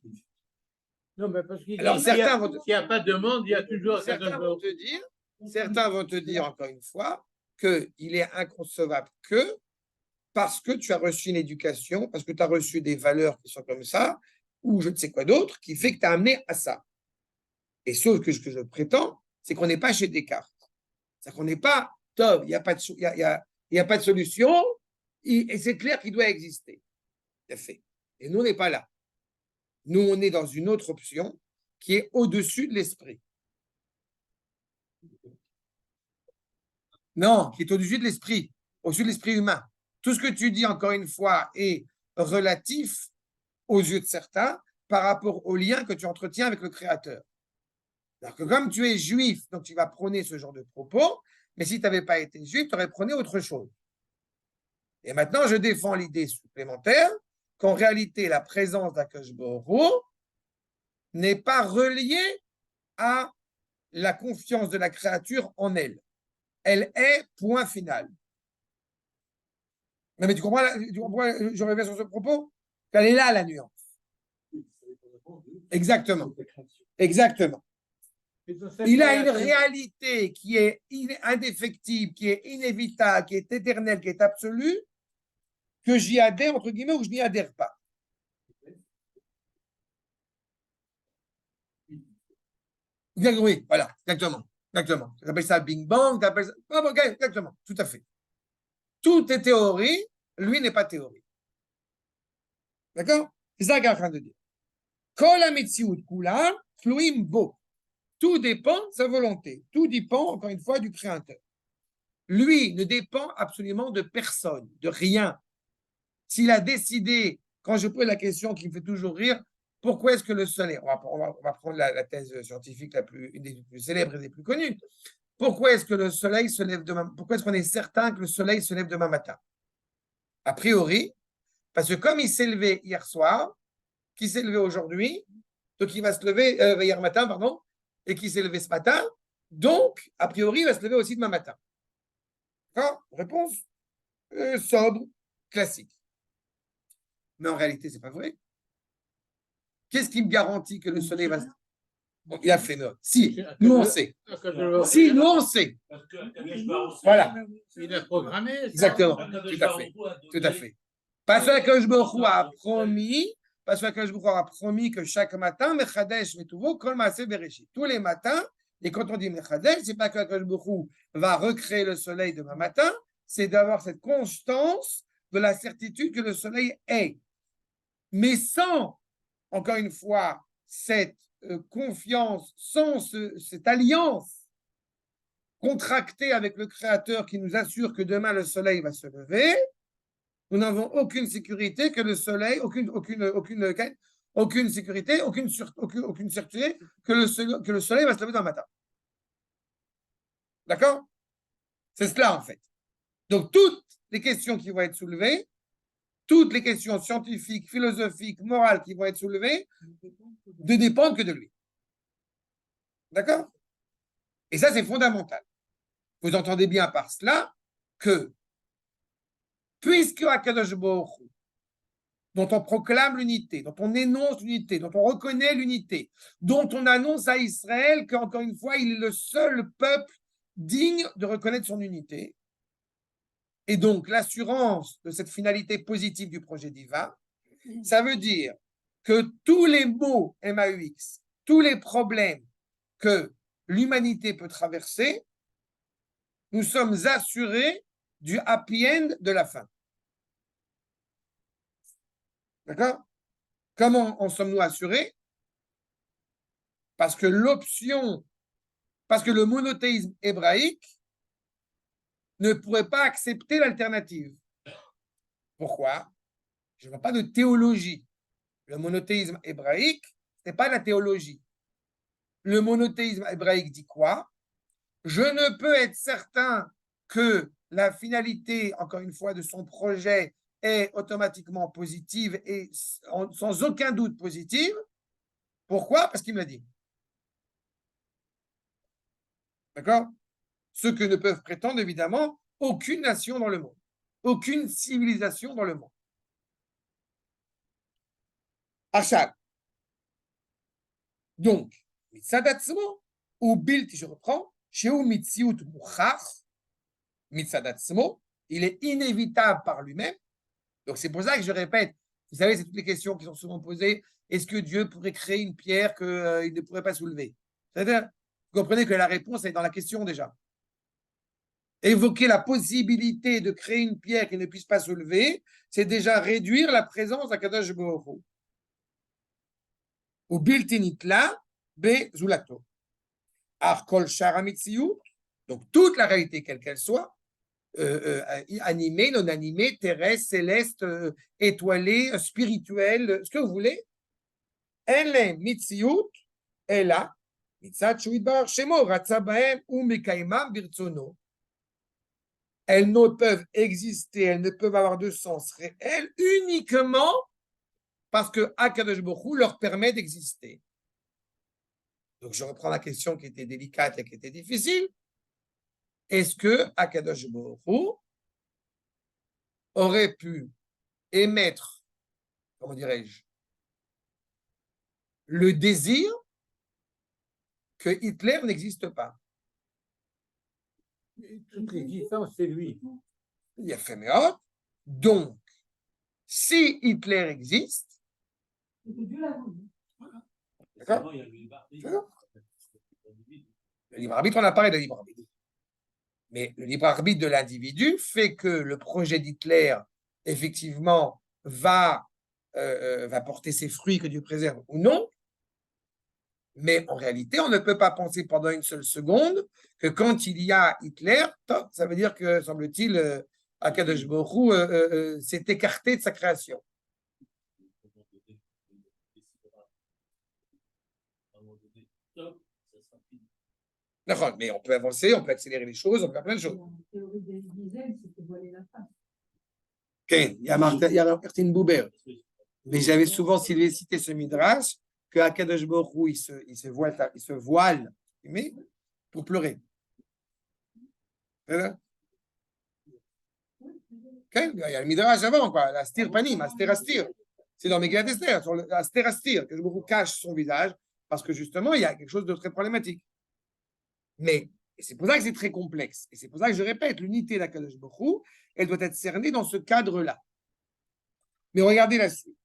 Non, mais parce qu'il Alors, s'il certains vont n'y a pas de monde, il y a toujours certains vont te dire encore une fois qu'il est inconcevable que parce que tu as reçu une éducation, parce que tu as reçu des valeurs qui sont comme ça, ou je ne sais quoi d'autre, qui fait que tu as amené à ça. Et sauf que ce que je prétends, c'est qu'on n'est pas chez Descartes. C'est-à-dire qu'on n'est pas top, il n'y a pas de solution, et c'est clair qu'il doit exister. C'est fait. Et nous, on n'est pas là. Nous, on est dans une autre option qui est au-dessus de l'esprit. Non, qui est au-dessus de l'esprit, au-dessus de l'esprit humain. Tout ce que tu dis, encore une fois, est relatif aux yeux de certains par rapport au lien que tu entretiens avec le Créateur. Alors que comme tu es juif, donc tu vas prôner ce genre de propos, mais si tu n'avais pas été juif, tu aurais prôné autre chose. Et maintenant, je défends l'idée supplémentaire qu'en réalité, la présence d'Akadosh Baruch Hu n'est pas reliée à la confiance de la créature en elle. Elle est point final. Non, mais tu comprends pourquoi je reviens sur ce propos? Qu'elle est là, la nuance. Exactement. Exactement. Il a une réalité qui est indéfectible, qui est inévitable, qui est éternelle, qui est absolue, que j'y adhère, entre guillemets, ou je n'y adhère pas. Oui, voilà, exactement. Exactement. Tu appelles ça le Big Bang, tu appelles ça. Oh, ok, exactement, tout à fait. Tout est théorie, lui n'est pas théorie. D'accord? C'est ça qu'il est en train de dire. Kol ha-metziut kula tluim bo. Tout dépend de sa volonté. Tout dépend, encore une fois, du Créateur. Lui ne dépend absolument de personne, de rien. S'il a décidé, quand je pose la question qui me fait toujours rire, pourquoi est-ce que le soleil, on va prendre la thèse scientifique une des plus célèbres et des plus connues, pourquoi est-ce que le soleil se lève demain, pourquoi est-ce qu'on est certain que le soleil se lève demain matin? A priori, parce que comme il s'est levé hier soir, qui s'est levé aujourd'hui, donc il va se lever hier matin, pardon, et qui s'est levé ce matin, donc, a priori, il va se lever aussi demain matin. D'accord? Réponse sobre, classique. Mais en réalité, ce n'est pas vrai. Qu'est-ce qui me garantit que le soleil va se... Bon, il a fait note. Si, nous on sait. Si, nous on sait. Voilà. Il a programmé. Exactement. Tout à fait. Tout à fait. Parce que Akadosh Baruch Hu a promis, parce que Akadosh Baruch Hu a promis que chaque matin, Mechadesh Metuvo, Kol Maaseh Bereshit. Tous les matins, et quand on dit Mechadesh, c'est pas que Akadosh Baruch Hu va recréer le soleil demain matin, c'est d'avoir cette constance de la certitude que le soleil est. Mais sans, encore une fois, cette confiance, sans cette alliance contractée avec le Créateur qui nous assure que demain le soleil va se lever, nous n'avons aucune sécurité que le soleil, aucune sécurité, aucune certitude que le soleil va se lever dans le matin. D'accord? C'est cela en fait. Donc toutes les questions qui vont être soulevées, toutes les questions scientifiques, philosophiques, morales qui vont être soulevées, ne dépendent que de lui. D'accord? Et ça, c'est fondamental. Vous entendez bien par cela que, puisque Akadosh Baruch Hu, dont on proclame l'unité, dont on énonce l'unité, dont on reconnaît l'unité, dont on annonce à Israël qu'encore une fois, il est le seul peuple digne de reconnaître son unité, et donc l'assurance de cette finalité positive du projet divin, ça veut dire que tous les maux MAUX, tous les problèmes que l'humanité peut traverser, nous sommes assurés du happy end de la fin. D'accord? Comment en sommes-nous assurés? Parce que le monothéisme hébraïque ne pourrait pas accepter l'alternative. Pourquoi? Je ne vois pas de théologie. Le monothéisme hébraïque, ce n'est pas la théologie. Le monothéisme hébraïque dit quoi? Je ne peux être certain que la finalité, encore une fois, de son projet est automatiquement positive et sans aucun doute positive. Pourquoi? Parce qu'il me l'a dit. D'accord? Ce que ne peuvent prétendre, évidemment, aucune nation dans le monde, aucune civilisation dans le monde. Achal. Donc, Mitzadatzmo, ou Bilti, je reprends, chez Mitziut Mouchach, Mitzadatzmo, il est inévitable par lui-même. Donc, c'est pour ça que je répète, vous savez, c'est toutes les questions qui sont souvent posées. Est-ce que Dieu pourrait créer une pierre qu'il ne pourrait pas soulever? C'est-à-dire, vous comprenez que la réponse est dans la question déjà. Évoquer la possibilité de créer une pierre qui ne puisse pas soulever, c'est déjà réduire la présence d'Akadosh Baruch Hu. Ou biltinitla be zulato. Arkol sharamitziut, donc toute la réalité, quelle qu'elle soit, animée, non animée, terrestre, céleste, étoilée, spirituelle, ce que vous voulez, elle est mitziut, elle a, Elles ne peuvent exister, elles ne peuvent avoir de sens réel uniquement parce que Akadosh Baruch Hu leur permet d'exister. Donc, je reprends la question qui était délicate et qui était difficile. Est-ce que Akadosh Baruch Hu aurait pu émettre, comment dirais-je, le désir que Hitler n'existe pas? Toute l'existence, c'est lui. Il y a fait méot. Donc, si Hitler existe, C'est que Dieu l'a voulu. d'accord? Sinon, il y a le libre arbitre. Le libre arbitre, on a parlé de libre arbitre. Mais le libre arbitre de l'individu fait que le projet d'Hitler, effectivement, va porter ses fruits, que Dieu préserve ou non. Mais en réalité, on ne peut pas penser pendant une seule seconde que quand il y a Hitler, ça veut dire que, semble-t-il, Akadosh Baruch Hu s'est écarté de sa création. D'accord, mais on peut avancer, on peut accélérer les choses, on peut faire plein de choses. La théorie des dizaines, c'était voiler la face. Okay. Il y a Martin Buber. Mais j'avais souvent cité ce midrash que Akadosh Baruch Hu, il se voile mais pour pleurer. Okay. Il y a le midrash avant, quoi. La stir panim, astir astir. C'est dans Megillat Esther, sur la astir astir, que Baruch Hu cache son visage parce que justement, il y a quelque chose de très problématique. Mais c'est pour ça que c'est très complexe. Et c'est pour ça que je répète, l'unité d'Akadosh Baruch Hu, elle doit être cernée dans ce cadre-là. Mais regardez la suite.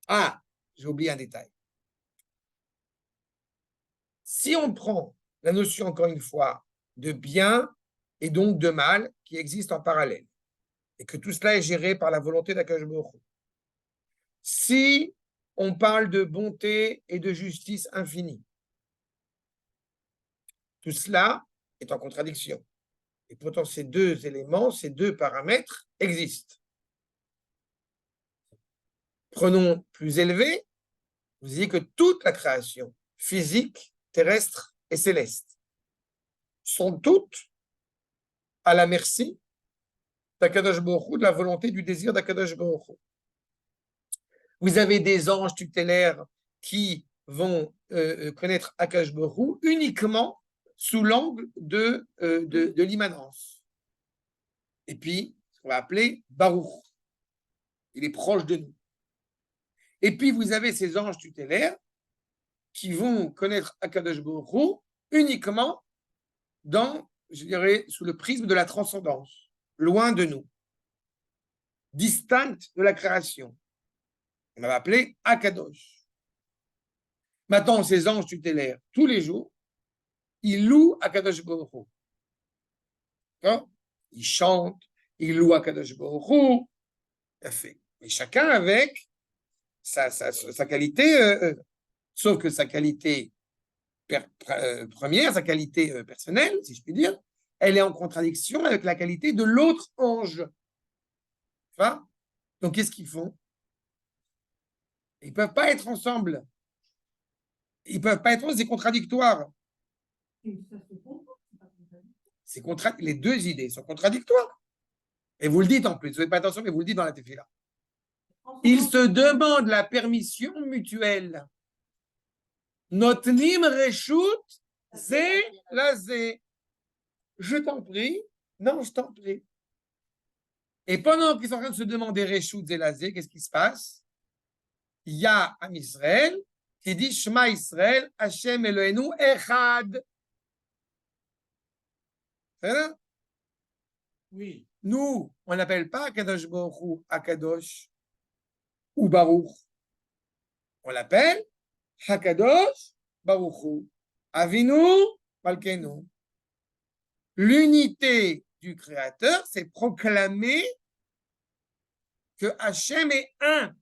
Ah, j'ai oublié un détail. Si on prend la notion, encore une fois, de bien et donc de mal qui existent en parallèle, et que tout cela est géré par la volonté d'Akadosh Baruch Hu, si on parle de bonté et de justice infinie, tout cela est en contradiction. Et pourtant, ces deux éléments, ces deux paramètres existent. Prenons plus élevé, vous dites que toute la création physique, terrestre et céleste sont toutes à la merci d'Akadosh Baruch Hu, de la volonté, du désir d'Akadosh Baruch Hu. Vous avez des anges tutélaires qui vont connaître Akadosh Baruch Hu uniquement sous l'angle de l'immanence. Et puis, ce qu'on va appeler Baruch. Il est proche de nous. Et puis, vous avez ces anges tutélaires qui vont connaître Akadosh Baruch Hu uniquement dans, je dirais, sous le prisme de la transcendance, loin de nous, distincte de la création. On va appeler Akadosh. Maintenant, ces anges tutélaires, tous les jours, ils louent Akadosh Baruch Hu. D'accord? Ils chantent, ils louent Akadosh Baruch Hu. Fait. Mais chacun avec sa qualité, sauf que sa qualité première, sa qualité personnelle, si je puis dire, elle est en contradiction avec la qualité de l'autre ange. Enfin, donc, qu'est-ce qu'ils font? Ils ne peuvent pas être ensemble. Ils ne peuvent pas être ensemble, c'est contradictoire. Les deux idées sont contradictoires. Et vous le dites en plus, vous ne faites pas attention, mais vous le dites dans la tefila. Ils se demandent la permission mutuelle. Notlim reshut zé la zé. Je t'en prie. Non, je t'en prie. Et pendant qu'ils sont en train de se demander reshut zé la zé, qu'est-ce qui se passe? Il y a un Israël qui dit Shema Israël, Hashem Eloheinu Echad. C'est ça? Oui. Nous, on n'appelle pas Akadosh Baruch Hu Akadosh ou Baruch. On l'appelle Hakadosh Baruch Hu. Avinu Malkenu. L'unité du Créateur, c'est proclamer que Hachem est un.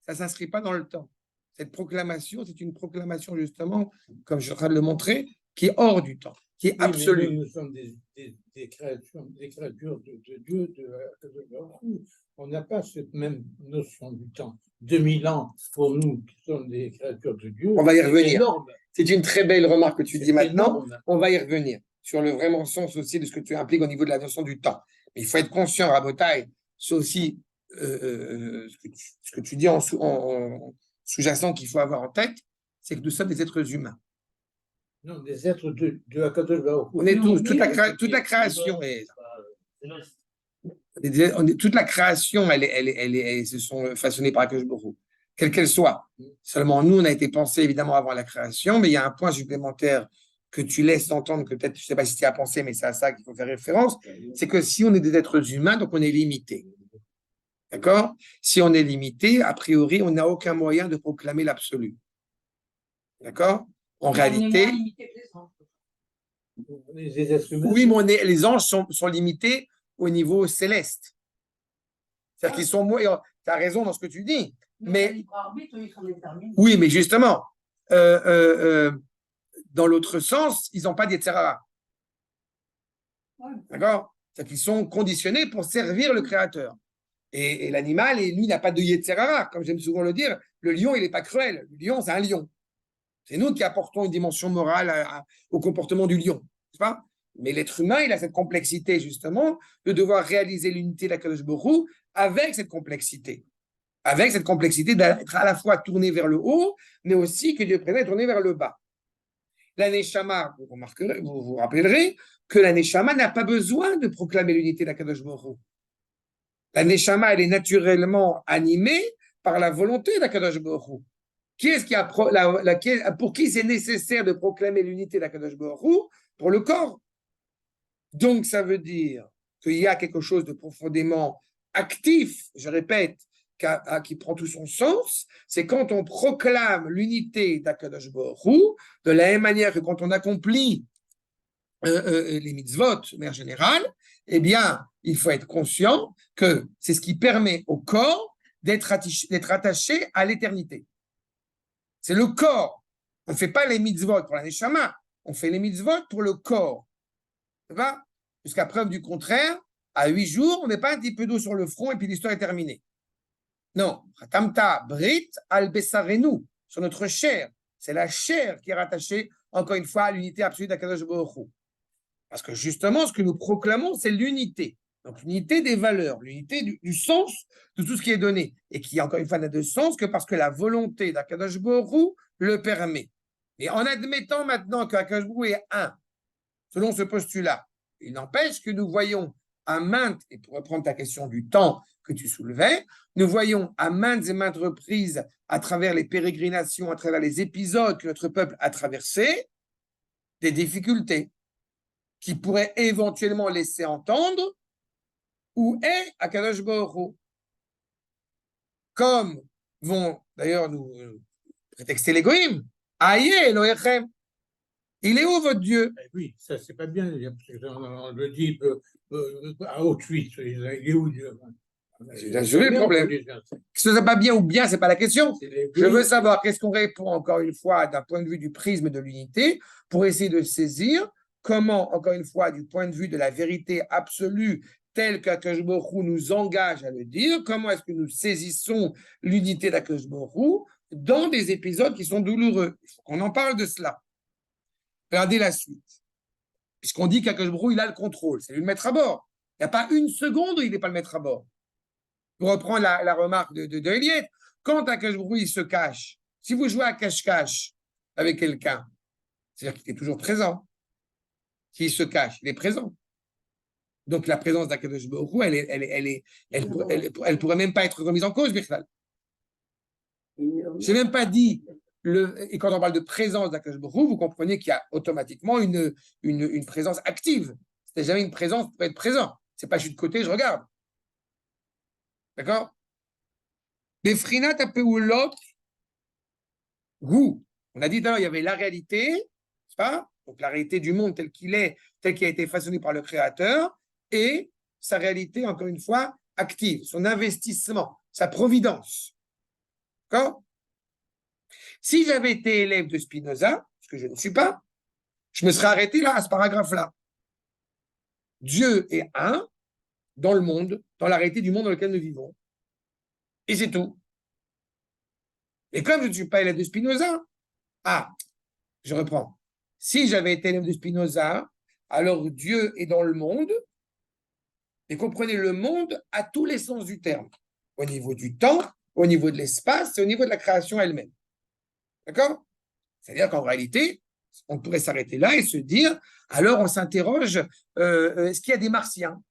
Ça ne s'inscrit pas dans le temps. Cette proclamation, c'est une proclamation justement, comme je suis en train de le montrer, qui est hors du temps, qui est Oui, mais absolue. nous sommes des créatures de Dieu, de Baruch. On n'a pas cette même notion du temps. 2000 ans pour nous qui sommes des créatures de Dieu. On va y c'est revenir. énorme. C'est une très belle remarque que tu dis C'est maintenant. énorme. On va y revenir sur le vraiment sens aussi de ce que tu impliques au niveau de la notion du temps. Mais il faut être conscient, Rabotai, c'est aussi ce que tu dis en sous-jacent qu'il faut avoir en tête, c'est que nous sommes des êtres humains. Non, des êtres de Akadosh Baruch Hu. On est tous, Non, toute la création est. Céleste. Toute la création, elles se sont façonnées par Akadosh Baruch Hu, quelle qu'elle soit. Seulement, nous, on a été pensé évidemment avant la création, mais il y a un point supplémentaire que tu laisses entendre, que peut-être, je ne sais pas si tu y as pensé, mais c'est à ça qu'il faut faire référence, c'est que si on est des êtres humains, donc on est limité. D'accord? Si on est limité, a priori, on n'a aucun moyen de proclamer l'absolu. D'accord? En réalité, Les êtres humains. oui, mais les anges sont limités au niveau céleste. C'est-à-dire qu'ils sont moins. Tu as raison dans ce que tu dis. Mais oui, mais justement, dans l'autre sens, ils n'ont pas d'Yetzirah. D'accord? C'est-à-dire qu'ils sont conditionnés pour servir le Créateur. Et l'animal, lui, n'a pas de Yetzirah. Comme j'aime souvent le dire, le lion, il n'est pas cruel. Le lion, c'est un lion. C'est nous qui apportons une dimension morale au comportement du lion. N'est-ce pas? Mais l'être humain, il a cette complexité, justement, de devoir réaliser l'unité de la Kadosh Baruch Hu avec cette complexité. Avec cette complexité d'être à la fois tourné vers le haut, mais aussi que Dieu prévoit tourner vers le bas. La Neshama, vous vous rappellerez que la Neshama n'a pas besoin de proclamer l'unité de la Kadosh Baruch Hu. La Neshama, elle est naturellement animée par la volonté de la Kadosh Baruch Hu. Pour qui c'est nécessaire de proclamer l'unité de la Kadosh Baruch Hu? Pour le corps. Donc, ça veut dire qu'il y a quelque chose de profondément actif, je répète, qui prend tout son sens, c'est quand on proclame l'unité d'Akadosh Baruch Hu, de la même manière que quand on accomplit les mitzvot, de manière générale, eh bien, il faut être conscient que c'est ce qui permet au corps d'être attaché à l'éternité. C'est le corps. On ne fait pas les mitzvot pour la neshama, on fait les mitzvot pour le corps. Ça va? Jusqu'à preuve du contraire, à 8 jours, on met pas un petit peu d'eau sur le front et puis l'histoire est terminée. Non, Tamta Brit al Besarenu, sur notre chair. C'est la chair qui est rattachée, encore une fois, à l'unité absolue d'Akadosh Baruch Hu. Parce que justement, ce que nous proclamons, c'est l'unité. Donc, l'unité des valeurs, l'unité du sens de tout ce qui est donné. Et qui, encore une fois, n'a de sens que parce que la volonté d'Akadosh Baruch Hu le permet. Et en admettant maintenant qu'Akadosh Baruch Hu est un, selon ce postulat, il n'empêche que nous voyons à maintes, et pour reprendre ta question du temps que tu soulevais, nous voyons à maintes et maintes reprises, à travers les pérégrinations, à travers les épisodes que notre peuple a traversés, des difficultés qui pourraient éventuellement laisser entendre où est Akadosh Baruch Hu. Comme vont d'ailleurs nous prétexter les goïms, Aïe Elohechem. Il est où votre Dieu? Oui, ça c'est pas bien. On le dit à haute suite. Il est où Dieu? Je veux le problème. Que ce soit pas bien ou bien, c'est pas la question. Je veux savoir qu'est-ce qu'on répond encore une fois d'un point de vue du prisme de l'unité pour essayer de saisir comment, encore une fois, du point de vue de la vérité absolue telle qu'Akadosh Baruch Hu nous engage à le dire, comment est-ce que nous saisissons l'unité d'Akadosh Baruch Hu dans des épisodes qui sont douloureux. Il faut qu'on en parle de cela. Regardez la suite. Puisqu'on dit qu'Akadosh Baruch Hu, il a le contrôle, c'est lui le mettre à bord. Il n'y a pas une seconde où il n'est pas le mettre à bord. Pour reprendre la remarque de Eliette, quand Akadosh Baruch Hu, il se cache, si vous jouez à cache-cache avec quelqu'un, c'est-à-dire qu'il est toujours présent. S'il se cache, il est présent. Donc la présence d'Akadosh Baruch Hu, elle pourrait même pas être remise en cause, Birchal. Je n'ai même pas dit, et quand on parle de présence d'Akadosh Baruch Hu, vous comprenez qu'il y a automatiquement une présence active. C'est jamais une présence pour être présent. C'est pas je suis de côté, je regarde. D'accord? Befrinat apeulot hu. On a dit d'ailleurs, il y avait la réalité, n'est-ce pas? Donc la réalité du monde tel qu'il est, tel qu'il a été façonné par le Créateur, et sa réalité, encore une fois, active, son investissement, sa providence. D'accord? Si j'avais été élève de Spinoza, ce que je ne suis pas, Je me serais arrêté là, à ce paragraphe-là. Dieu est un dans le monde, dans la réalité du monde dans lequel nous vivons. Et c'est tout. Et comme je ne suis pas élève de Spinoza, je reprends. Si j'avais été élève de Spinoza, alors Dieu est dans le monde, et comprenez le monde à tous les sens du terme, au niveau du temps, au niveau de l'espace et au niveau de la création elle-même. D'accord? C'est-à-dire qu'en réalité, on pourrait s'arrêter là et se dire, alors on s'interroge, est-ce qu'il y a des martiens?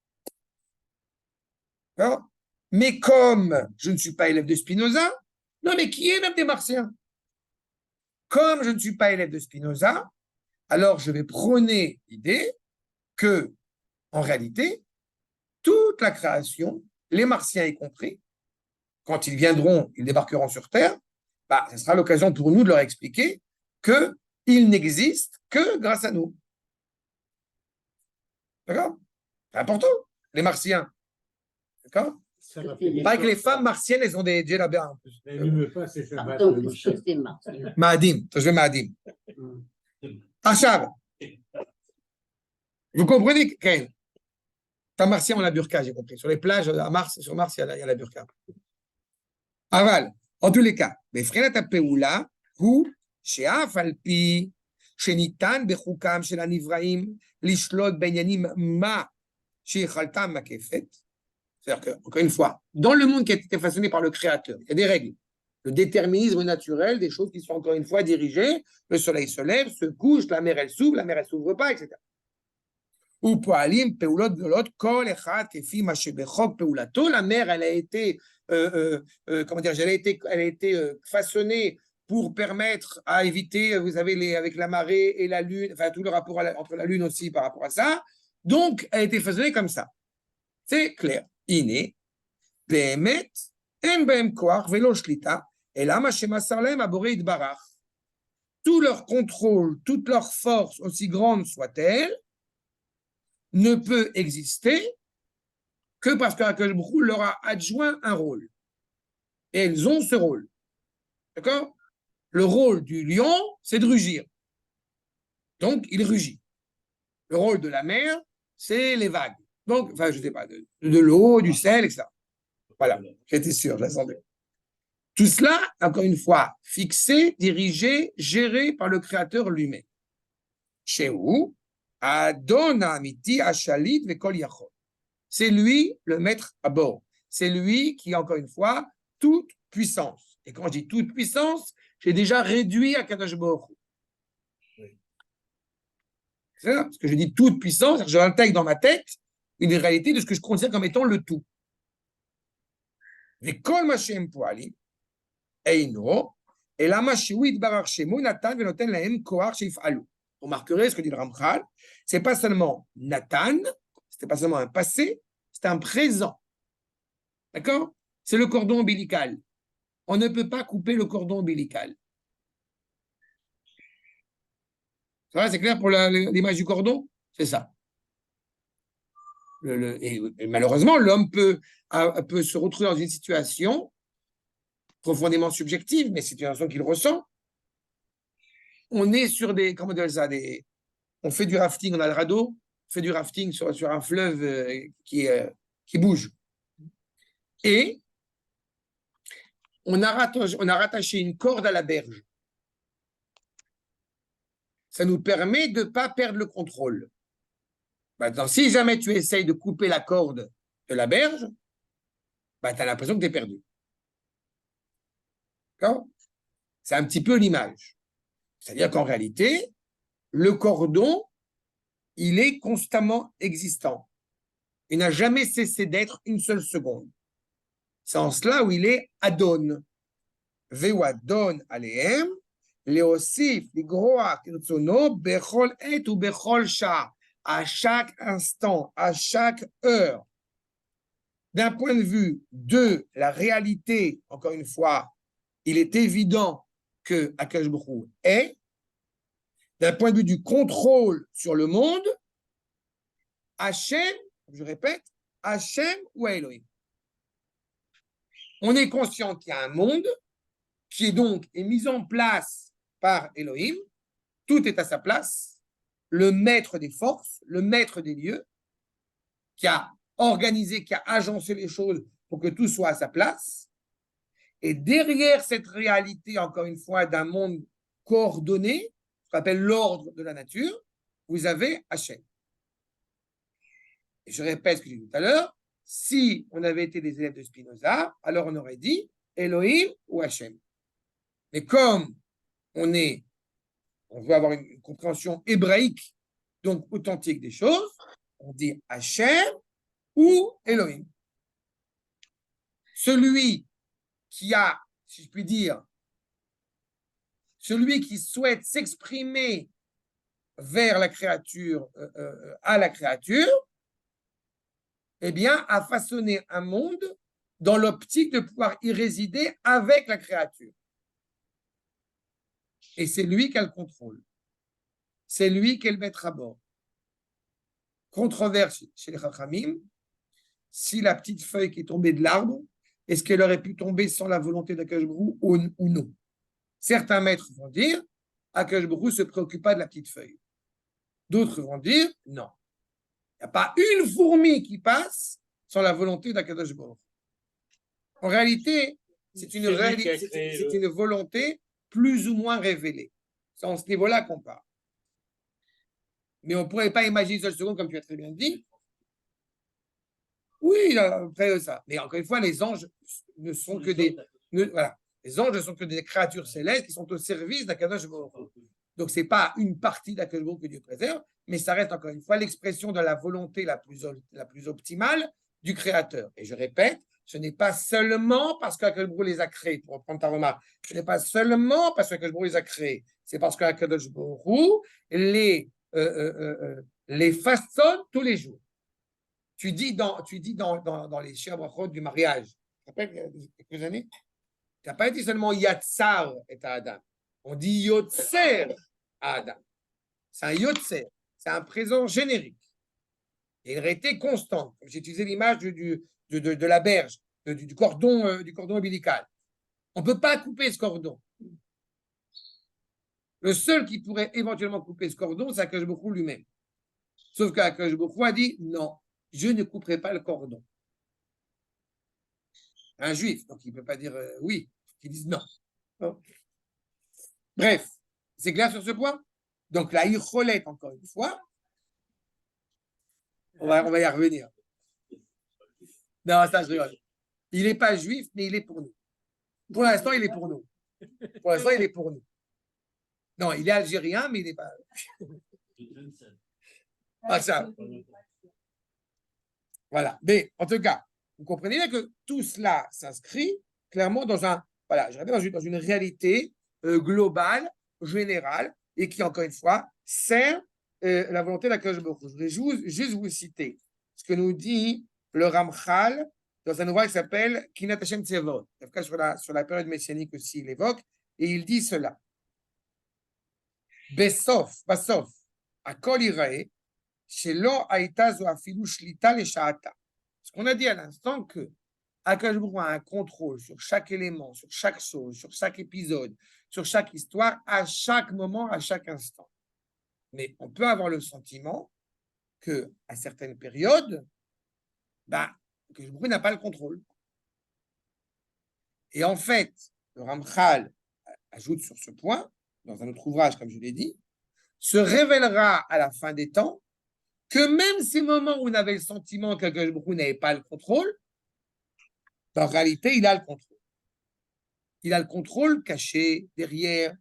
D'accord? Mais comme je ne suis pas élève de Spinoza, non mais qui est même des martiens? Comme je ne suis pas élève de Spinoza, alors je vais prôner l'idée que, en réalité, toute la création, les martiens y compris, quand ils viendront, ils débarqueront sur Terre, ce sera l'occasion pour nous de leur expliquer qu'ils n'existent que grâce à nous. D'accord? C'est important, les martiens. D'accord? Pas que les femmes martiennes, elles ont des djellabas en plus. Elle n'aime pas ces Shabbat. Pardon, c'est Martin. Maadim, je vais Maadim. Achab, vous comprenez, Ken? Ta martien, on a la burqa, j'ai compris. Sur les plages, à Mars, sur Mars, il y a la burqa. Aval, en tous les cas, בפבחינת הפעולה הוא שאף על פי שניתן בחוקם של הנבראים לשלוט בעניינים מה שיכולתם מקפת. C'est-à-dire que, encore une fois, dans le monde qui a été façonné par le Créateur, il y a des règles. Le déterminisme naturel, des choses qui sont encore une fois dirigées. Le soleil se lève, se couche, la mer elle s'ouvre pas, etc. ופועלים פעולות גדולות, כל אחד כפי מה שבחוק פעולתו. La mer, elle a été, comment dire, elle a été façonnée pour permettre à éviter, vous savez, avec la marée et la lune, enfin tout le rapport entre la lune aussi par rapport à ça. Donc, elle a été façonnée comme ça. C'est clair. הנה, באמת, אין בהם כוח ולא שליטה, אלא מה שמסר להם הבורא יתברך. Tout leur contrôle, toute leur force, aussi grande soit-elle, ne peut exister que parce qu'Akadosh Baruch Hu leur a adjoint un rôle. Et elles ont ce rôle. D'accord? Le rôle du lion, c'est de rugir. Donc, il rugit. Le rôle de la mer, c'est les vagues. Donc, enfin, je ne sais pas, de l'eau, du sel, etc. Voilà, j'étais sûr, je l'attendais. Tout cela, encore une fois, fixé, dirigé, géré par le Créateur lui-même. Chez où Adon Amiti Ashalit Vekol Yachol. C'est lui le maître à bord. C'est lui qui, encore une fois, toute puissance. Et quand je dis toute puissance, j'ai déjà réduit à Kadosh Baruch Hu. C'est ça, parce que je dis toute puissance, je l'intègre dans ma tête une réalité de ce que je considère comme étant le tout. Vekol Mashem Poalim Eino Elama Shiwit Barar Shemu Natan Venoten Lahem Koach Shif'alu. Vous remarquerez ce que dit le Ramchal, c'est pas seulement Nathan, c'était pas seulement un passé, c'est un présent. D'accord? C'est le cordon ombilical. On ne peut pas couper le cordon ombilical. Ça va, c'est clair pour l'image du cordon? C'est ça. Et malheureusement, l'homme peut se retrouver dans une situation profondément subjective, mais c'est une situation qu'il ressent. On est sur des, comment dire ça, on fait du rafting, on a le radeau, on fait du rafting sur un fleuve qui bouge. Et on a rattaché une corde à la berge. Ça nous permet de ne pas perdre le contrôle. Maintenant, si jamais tu essayes de couper la corde de la berge, tu as l'impression que tu es perdu. D'accord? C'est un petit peu l'image. C'est-à-dire qu'en réalité, le cordon, il est constamment existant. Il n'a jamais cessé d'être une seule seconde. C'est en cela où il est Adon. Veu Adon alehem, leosif, ligroa, kirtsono, bechol et ou bechol sha. À chaque instant, à chaque heure. D'un point de vue de la réalité, encore une fois, il est évident que Akadosh Baruch Hu est. D'un point de vue du contrôle sur le monde, Hachem, je répète, Hachem ou Elohim. On est conscient qu'il y a un monde qui est donc mis en place par Elohim, tout est à sa place, le maître des forces, le maître des lieux, qui a organisé, qui a agencé les choses pour que tout soit à sa place. Et derrière cette réalité, encore une fois, d'un monde coordonné, ce qu'on appelle l'ordre de la nature, vous avez Hachem. Et je répète ce que j'ai dit tout à l'heure, si on avait été des élèves de Spinoza, alors on aurait dit Elohim ou Hachem. Mais comme on veut avoir une compréhension hébraïque, donc authentique des choses, on dit Hachem ou Elohim. Celui qui a, si je puis dire, celui qui souhaite s'exprimer vers la créature, à la créature, eh bien, a façonné un monde dans l'optique de pouvoir y résider avec la créature. Et c'est lui qui a le contrôle. C'est lui qui est le maître à bord. Controverse chez les Chachamim, si la petite feuille qui est tombée de l'arbre, est-ce qu'elle aurait pu tomber sans la volonté d'Akadosh Baruch Hu ou non? Certains maîtres vont dire Akadosh Baruch Hu ne se préoccupe pas de la petite feuille. D'autres vont dire non. Il n'y a pas une fourmi qui passe sans la volonté d'Akadosh Baruch Hu. En réalité, c'est une volonté plus ou moins révélée. C'est en ce niveau-là qu'on parle. Mais on ne pourrait pas imaginer une seule seconde, comme tu as très bien dit. Oui, après ça. Mais encore une fois, les anges ne sont que des. Voilà. Les anges ne sont que des créatures célestes qui sont au service d'Akadosh Baruch Hu. Donc, ce n'est pas une partie d'Akadosh Baruch Hu que Dieu préserve, mais ça reste encore une fois l'expression de la volonté la plus optimale du Créateur. Et je répète, ce n'est pas seulement parce qu'Akadosh Baruch Hu les a créés, pour reprendre ta remarque, ce n'est pas seulement parce qu'Akadosh Baruch Hu les a créés, c'est parce qu'Akadosh Baruch Hu les façonne tous les jours. Tu dis dans les Shir Brachot du mariage, tu te rappelles il y a quelques années, tu n'as pas dit seulement Yatsar et Adam. On dit Yotzer à Adam. C'est un Yotzer, c'est un présent générique. Et il aurait été constant. J'ai utilisé l'image de la berge, du cordon ombilical. On ne peut pas couper ce cordon. Le seul qui pourrait éventuellement couper ce cordon, c'est Akadosh Baruch Hu lui-même. Sauf qu'Akadosh Baruch Hu a dit non, je ne couperai pas le cordon. Un juif, donc il ne peut pas dire oui, il dit non. Bref, c'est clair sur ce point? Donc la Yicholette, encore une fois, on va y revenir. Non, ça je rigole. Il n'est pas juif, mais il est pour nous. Pour l'instant, il est pour nous. Pour l'instant, il est pour nous. Non, il est algérien, mais il n'est pas. Ah, ça. Voilà. Mais en tout cas, vous comprenez bien que tout cela s'inscrit clairement dans une réalité globale, générale, et qui, encore une fois, sert la volonté d'Akadosh Baruch Hu. Je voudrais juste vous citer ce que nous dit le Ramchal dans un ouvrage qui s'appelle Kinat Hashem Tzevot. En tout cas, sur la période messianique aussi, il évoque, et il dit cela. Besof, Akol Irae, Shelo Aïta Zo Afilu Shlita Le Sha'ata. Ce qu'on a dit à l'instant que Akadosh Baruch Hu a un contrôle sur chaque élément, sur chaque chose, sur chaque épisode, sur chaque histoire, à chaque moment, à chaque instant. Mais on peut avoir le sentiment qu'à certaines périodes, Akadosh Baruch Hu n'a pas le contrôle. Et en fait, le Ramchal ajoute sur ce point, dans un autre ouvrage, comme je l'ai dit, se révélera à la fin des temps que même ces moments où on avait le sentiment qu'Akadosh Baruch Hu n'avait pas le contrôle, en réalité, il a le contrôle. Il a le contrôle caché derrière.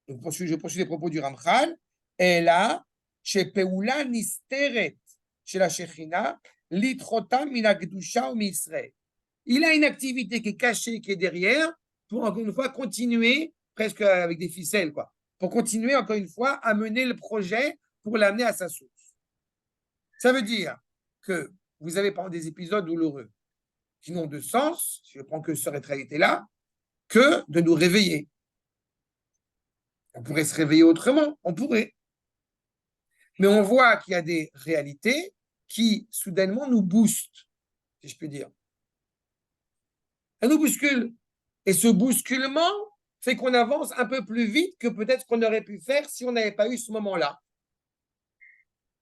Je poursuis les propos du Ramchal. Et là, chez Peoula Nisteret, chez la Shechina, Litrota Minagdusha ou Misraël. Il a une activité qui est cachée, qui est derrière, pour encore une fois continuer, presque avec des ficelles, quoi, pour continuer encore une fois à mener le projet pour l'amener à sa source. Ça veut dire que vous avez par exemple des épisodes douloureux qui n'ont de sens, si je prends que cette réalité-là, que de nous réveiller. On pourrait se réveiller autrement, on pourrait. Mais on voit qu'il y a des réalités qui, soudainement, nous boostent, si je puis dire. Elles nous bousculent. Et ce bousculement fait qu'on avance un peu plus vite que peut-être qu'on aurait pu faire si on n'avait pas eu ce moment-là.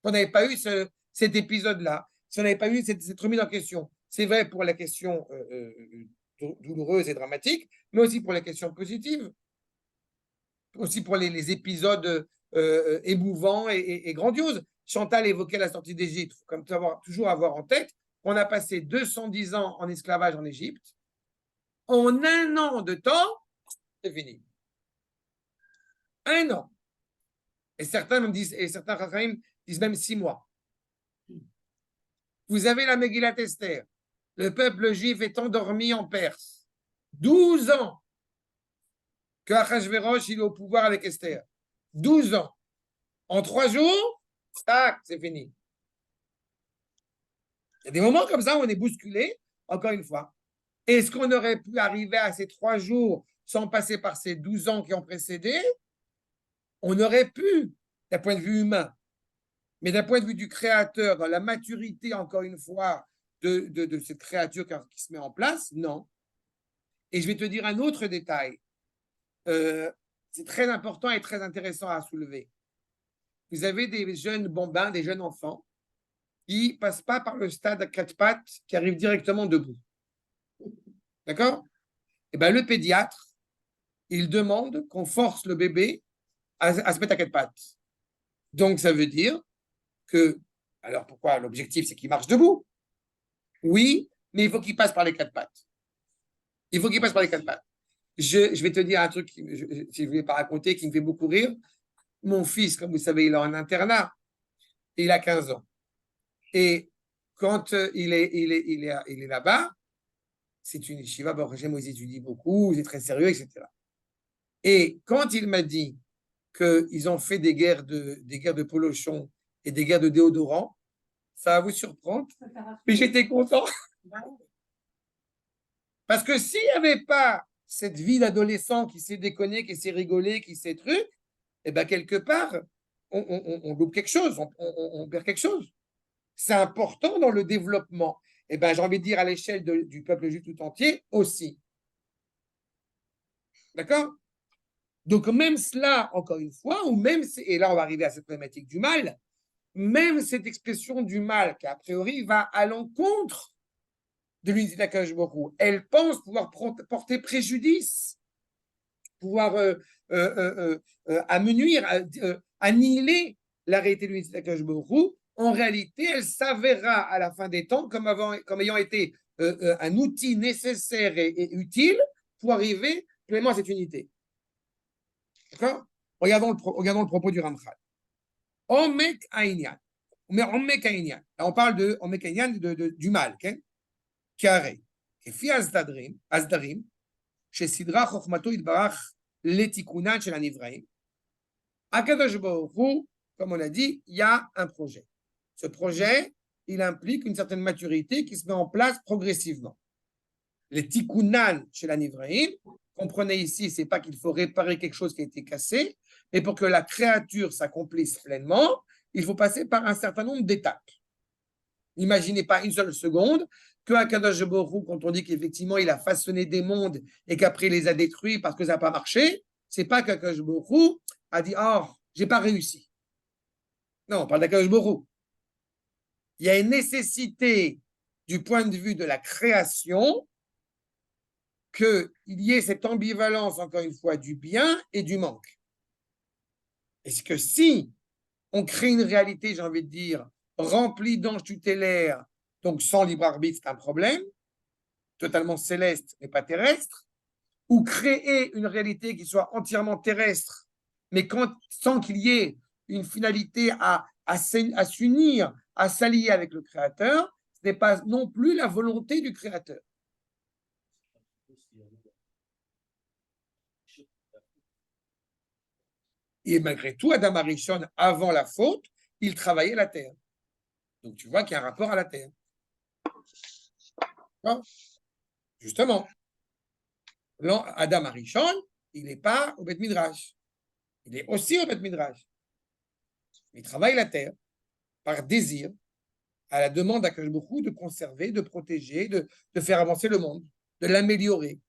on n'avait pas eu cet épisode-là, si on n'avait pas eu cette remise en question. C'est vrai pour la question douloureuse et dramatique, mais aussi pour les questions positives, aussi pour les épisodes émouvants et grandioses. Chantal évoquait la sortie d'Égypte. Il faut comme toujours avoir en tête qu'on a passé 210 ans en esclavage en Égypte. En un an de temps, c'est fini. Un an. Et certains Chachamim disent même 6 mois. Vous avez la Megillat Esther. Le peuple juif est endormi en Perse. 12 ans que Achashverosh il est au pouvoir avec Esther. 12 ans. En 3 jours, tac, c'est fini. Il y a des moments comme ça où on est bousculé, encore une fois. Est-ce qu'on aurait pu arriver à ces 3 jours sans passer par ces 12 ans qui ont précédé? On aurait pu, d'un point de vue humain. Mais d'un point de vue du créateur, dans la maturité, encore une fois, de cette créature qui se met en place, non. Et je vais te dire un autre détail. C'est très important et très intéressant à soulever. Vous avez des jeunes bambins, des jeunes enfants, qui ne passent pas par le stade à 4 pattes, qui arrivent directement debout. D'accord? Eh bien, le pédiatre, il demande qu'on force le bébé à se mettre à 4 pattes. Donc, ça veut dire que, alors pourquoi? L'objectif, c'est qu'il marche debout. Oui, mais il faut qu'il passe par les 4 pattes. Il faut qu'il passe par les 4 pattes. Je vais te dire un truc, si je ne voulais pas raconter, qui me fait beaucoup rire. Mon fils, comme vous savez, il est en internat. Et il a 15 ans. Et quand il est là-bas, c'est une yeshiva, ils étudient beaucoup, c'est très sérieux, etc. Et quand il m'a dit qu'ils ont fait des guerres de polochon et des guerres de déodorant, ça va vous surprendre, mais j'étais content. Parce que s'il n'y avait pas cette vie d'adolescent qui s'est déconné, qui s'est rigolé, qui s'est truc, eh bien, quelque part, on loupe quelque chose, on perd quelque chose. C'est important dans le développement. Eh bien, j'ai envie de dire à l'échelle du peuple juif tout entier aussi. D'accord? Donc, même cela, encore une fois, ou même, et là, on va arriver à cette problématique du mal, même cette expression du mal, qui a priori va à l'encontre de l'unité d'Akadosh Baruch Hu, elle pense pouvoir porter préjudice, pouvoir amenuire, annihiler la réalité de l'unité d'Akadosh Baruch Hu. En réalité, elle s'avérera à la fin des temps comme ayant été un outil nécessaire et utile pour arriver pleinement à cette unité. D'accord? Regardons le propos du Ramchal. Omek Aïnian. Omek Aïnian. Là, on parle de Omek Aïnian du mal. Okay? Carré. Kefi Azdarim, chez Sidra Chochmato Idbarach Letikunan chez la Nivraim. Akadosh Baruch Hu, comme on l'a dit, il y a un projet. Ce projet, il implique une certaine maturité qui se met en place progressivement. Les Tikunan chez la Nivraim, comprenez ici, c'est pas qu'il faut réparer quelque chose qui a été cassé, mais pour que la créature s'accomplisse pleinement, il faut passer par un certain nombre d'étapes. N'imaginez pas une seule seconde que Akadosh Baruch Hu, quand on dit qu'effectivement il a façonné des mondes et qu'après il les a détruits parce que ça n'a pas marché, c'est pas qu'Akadosh Baruch Hu a dit « Oh, j'ai pas réussi ». Non, on parle d'Akadosh Baruch Hu. Il y a une nécessité du point de vue de la création qu'il y ait cette ambivalence, encore une fois, du bien et du manque. Est-ce que si on crée une réalité, j'ai envie de dire, remplie d'anges tutélaires, donc sans libre arbitre, c'est un problème, totalement céleste mais pas terrestre, ou créer une réalité qui soit entièrement terrestre, mais sans qu'il y ait une finalité à s'unir, à s'allier avec le Créateur, ce n'est pas non plus la volonté du Créateur. Et malgré tout, Adam Arishon, avant la faute, il travaillait la terre. Donc tu vois qu'il y a un rapport à la terre. Non? Justement, Adam Arishon, il n'est pas au Beth Midrash. Il est aussi au Beth Midrash. Il travaille la terre par désir, à la demande d'Akadosh Baruch Hu de conserver, de protéger, de faire avancer le monde, de l'améliorer.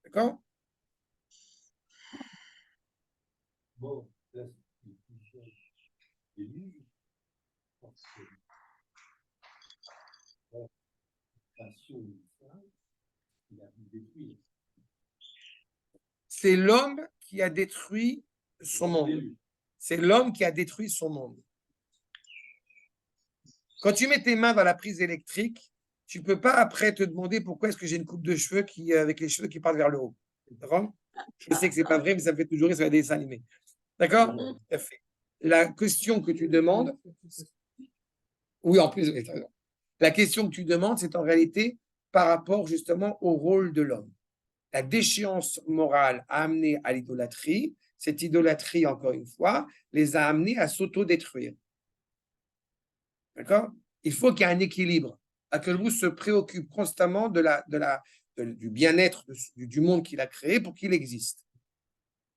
D'accord? Bon, là, c'est une C'est l'homme qui a détruit son monde. C'est l'homme qui a détruit son monde. Quand tu mets tes mains dans la prise électrique, tu ne peux pas après te demander pourquoi est-ce que j'ai une coupe de cheveux avec les cheveux qui partent vers le haut. D'accord? Je sais que ce n'est pas vrai, mais ça me fait toujours rire sur les dessins animés. D'accord? Tout à fait. La question que tu demandes, oui, en plus, la question que tu demandes, c'est en réalité par rapport justement au rôle de l'homme. La déchéance morale a amené à l'idolâtrie. Cette idolâtrie, encore une fois, les a amenés à s'auto-détruire. D'accord? Il faut qu'il y ait un équilibre, à que vous se préoccupe constamment du bien-être du monde qu'il a créé pour qu'il existe.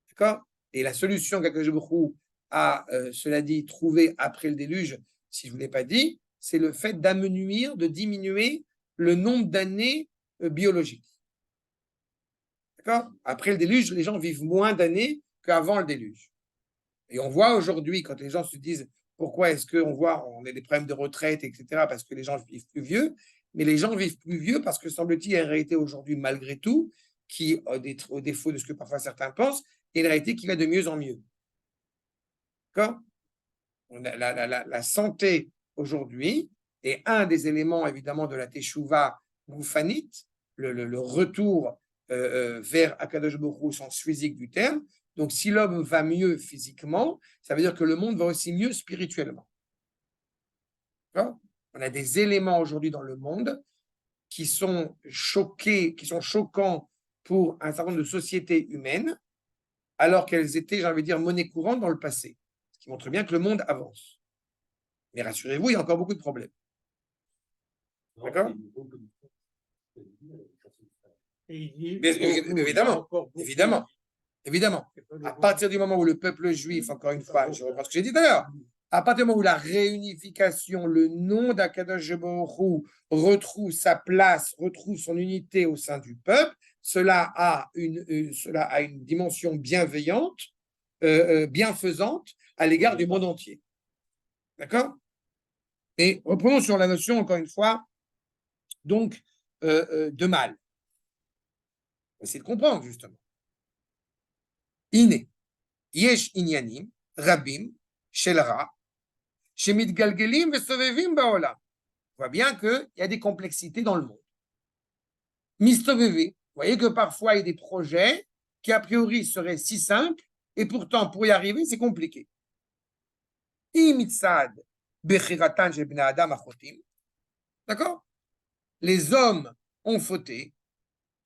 D'accord? Et la solution qu'Akadosh Baruch Hu a, cela dit, trouvée après le déluge, si je ne vous l'ai pas dit, c'est le fait d'amenuire, de diminuer le nombre d'années biologiques. D'accord? Après le déluge, les gens vivent moins d'années qu'avant le déluge. Et on voit aujourd'hui, quand les gens se disent pourquoi est-ce qu'on a des problèmes de retraite, etc., parce que les gens vivent plus vieux, mais les gens vivent plus vieux parce que, semble-t-il, il y a une réalité aujourd'hui, malgré tout, qui, au défaut de ce que parfois certains pensent, est une réalité qui va de mieux en mieux. D'accord? La santé aujourd'hui est un des éléments, évidemment, de la teshuva goufanite, le retour vers Akadosh Baruch Hu au sens physique du terme. Donc, si l'homme va mieux physiquement, ça veut dire que le monde va aussi mieux spirituellement. D'accord? On a des éléments aujourd'hui dans le monde qui sont choquants pour un certain nombre de sociétés humaines, alors qu'elles étaient, j'ai envie de dire, monnaie courante dans le passé. Ce qui montre bien que le monde avance. Mais rassurez-vous, il y a encore beaucoup de problèmes. D'accord? Évidemment. À partir du moment où le peuple juif, encore une fois, je reprends ce que j'ai dit tout à l'heure, à partir du moment où la réunification, le nom d'Akadosh Baruch Hu retrouve sa place, retrouve son unité au sein du peuple, cela a une dimension bienveillante, bienfaisante à l'égard du monde entier. D'accord? Et reprenons sur la notion, encore une fois, donc, de mal. Essayez de comprendre, justement. Iné, yesh inyanim, rabim, shel ra, shemit galgelim vesovevim baolam. On voit bien qu'il y a des complexités dans le monde. Mistovevé, vous voyez que parfois il y a des projets qui a priori seraient si simples et pourtant pour y arriver c'est compliqué. Imitzad bechiratan shel bnei adam achotim. D'accord? Les hommes ont fauté